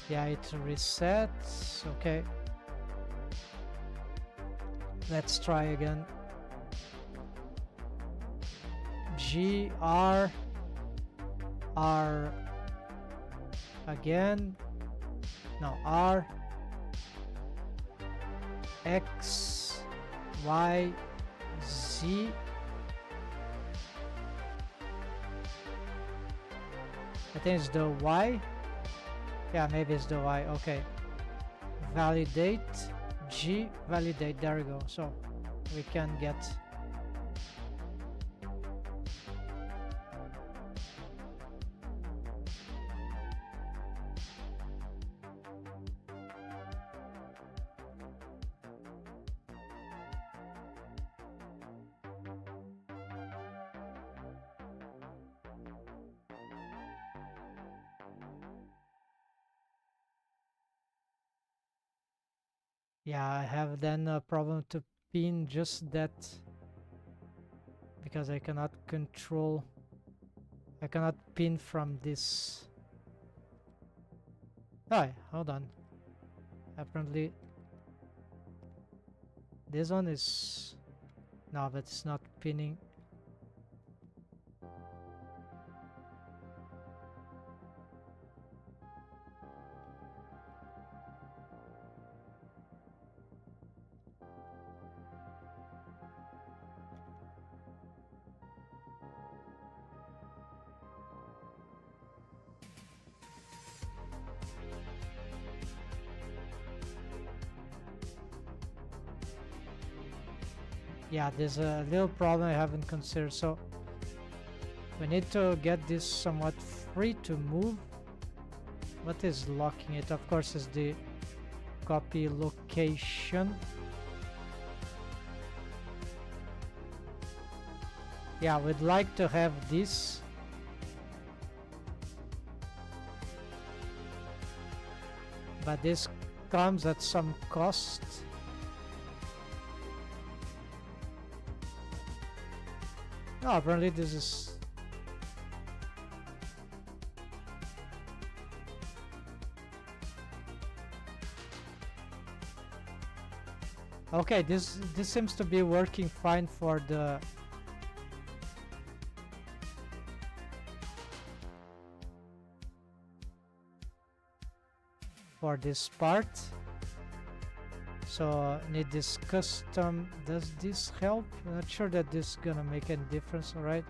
Yeah, it resets. Okay. Let's try again. G, R, R again. No, R, X, Y, Z. I think it's the Y. Yeah, maybe it's the Y. Okay. Validate. G, validate. There we go. So we can get. Yeah, I have then a problem to pin just that because I cannot control. I cannot pin from this. Oh, hold on. Apparently, this one is no, but it's not pinning. Yeah, there's a little problem I haven't considered. So we need to get this somewhat free to move. What is locking it? Of course, is the copy location. Yeah, we'd like to have this. But this comes at some cost. No, apparently this is... Okay, this seems to be working fine for the... for this part. So need this custom. Does this help? I'm not sure that this is gonna make any difference. All right.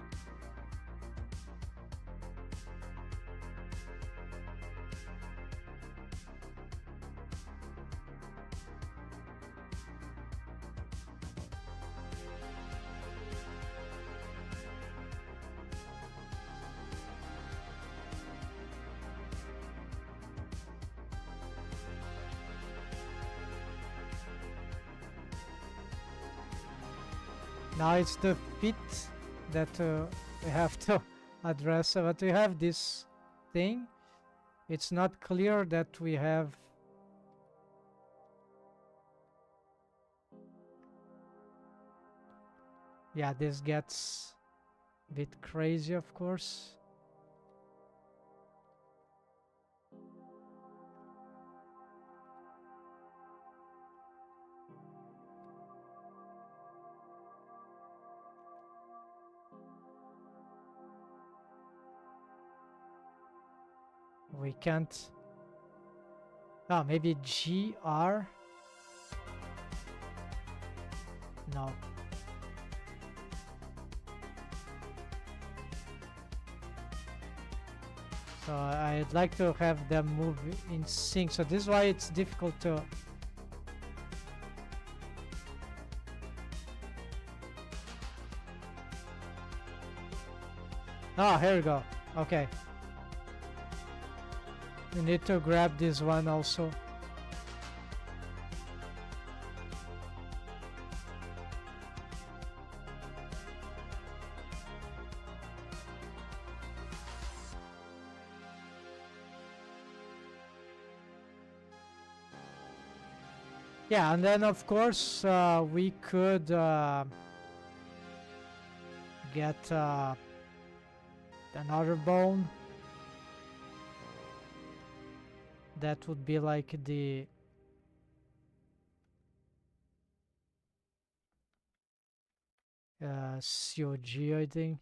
Now it's the fit that we have to address. But we have this thing. It's not clear that we have... Yeah, this gets a bit crazy, of course. We can't... Oh, maybe GR? No. So I'd like to have them move in sync. So this is why it's difficult to... Oh, here we go. Okay. We need to grab this one also. Yeah, and then of course we could get another bone. That would be like the COG, I think.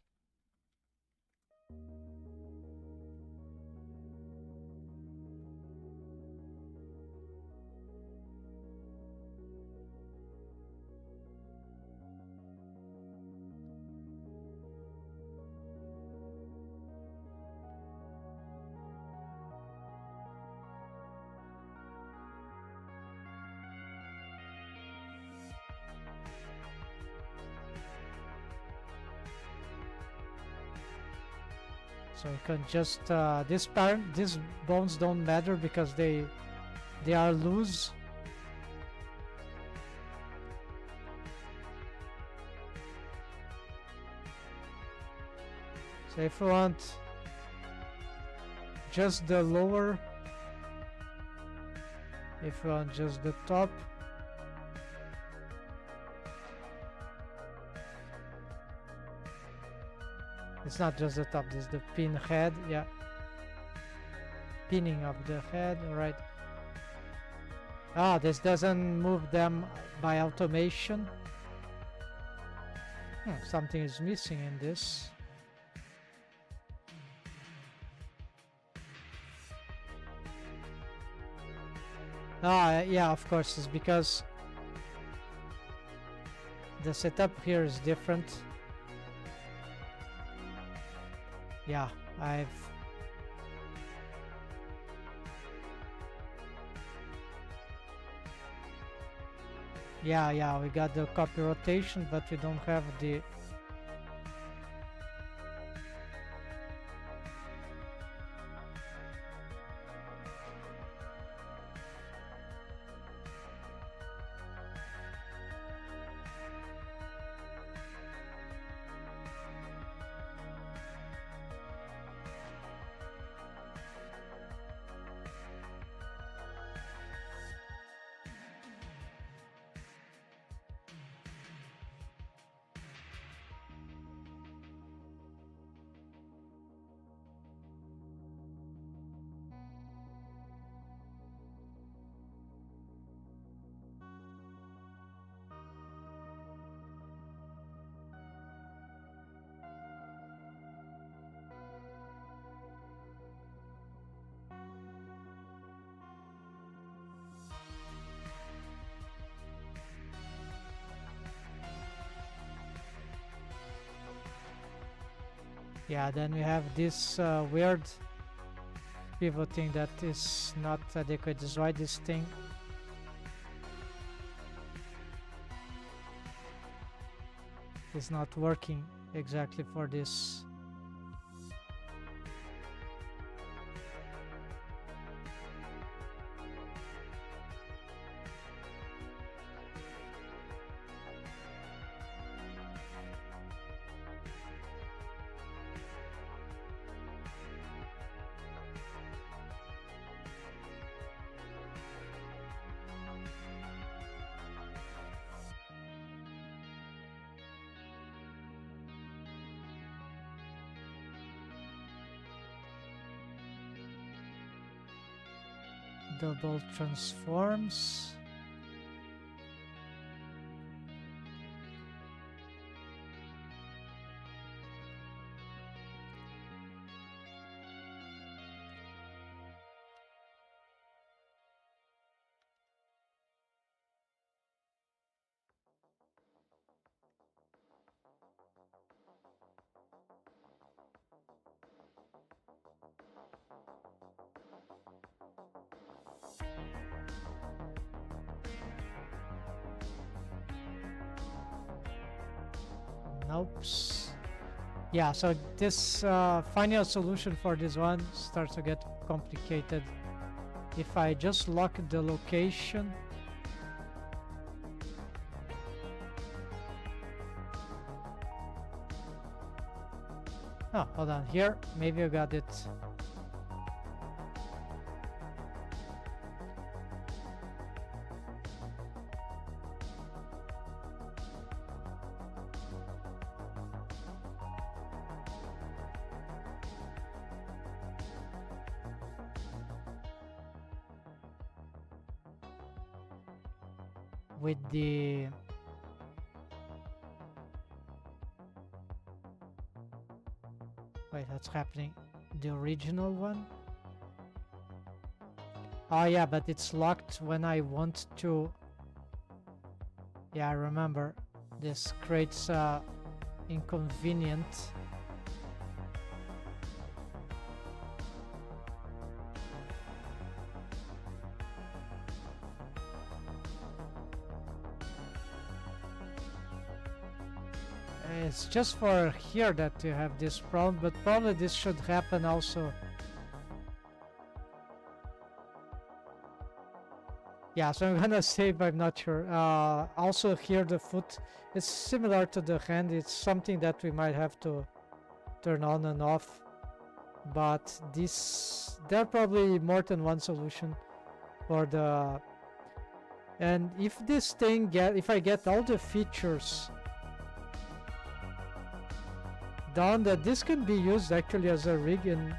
So you can just these bones don't matter because they are loose. So if you want just the lower, if you want just the top, it's not just the top, this is the pin head, yeah. Pinning of the head, right. Ah, this doesn't move them by automation. Something is missing in this. Ah, yeah, of course, it's because the setup here is different. Yeah, yeah, we got the copy rotation, but we don't have the yeah, then we have this weird pivoting that is not adequate. This is why this thing is not working exactly for this. Double transforms. Nope. Yeah, so this final solution for this one starts to get complicated. If I just lock the location, oh, hold on, here, maybe I got it. with the wait, that's happening. The original one? Oh yeah, but it's locked when I want to. Yeah, I remember. This creates inconvenient. It's just for here that you have this problem, but probably this should happen also. Yeah, so I'm gonna save, I'm not sure. Also here the foot is similar to the hand. It's something that we might have to turn on and off. But this, there are probably more than one solution for the... And if this thing if I get all the features done, that this can be used actually as a rig and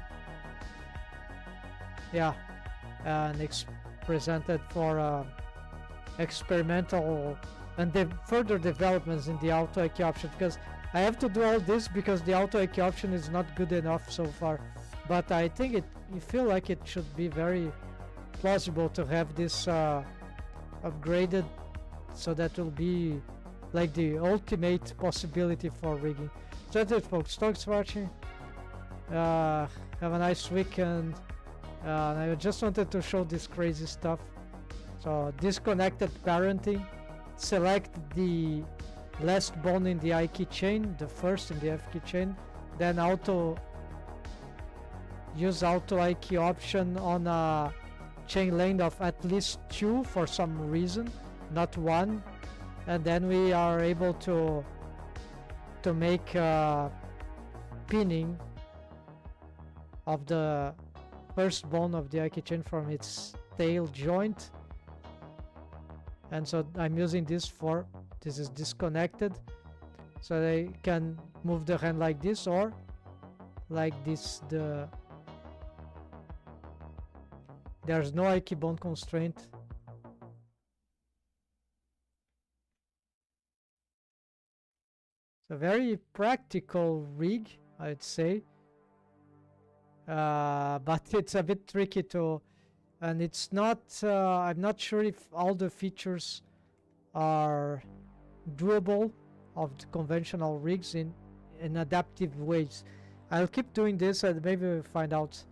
yeah, and presented for experimental and further developments in the auto IQ option, because I have to do all this because the auto IQ option is not good enough so far. But I think you feel like it should be very plausible to have this upgraded, so that will be like the ultimate possibility for rigging. So that's it, folks. Thanks for watching. Have a nice weekend. I just wanted to show this crazy stuff. So disconnected parenting. Select the last bone in the I key chain, the first in the F key chain. Then use auto I key option on a chain length of at least 2 for some reason, not 1. And then we are able to make pinning of the first bone of the I key chain from its tail joint. And so I'm using this is disconnected, so they can move the hand like this or like this. There's no I key bone constraint. It's a very practical rig, I'd say, but it's a bit tricky to, and it's not, I'm not sure if all the features are doable of the conventional rigs in adaptive ways. I'll keep doing this and maybe we'll find out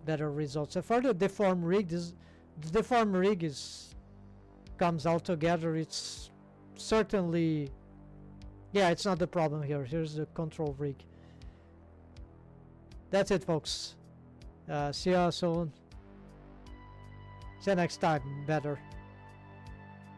better results. So for the deform rig, the deform rig comes all together. It's certainly, yeah, it's not the problem here. Here's the control rig. That's it, folks. See you soon. See you next time. Better.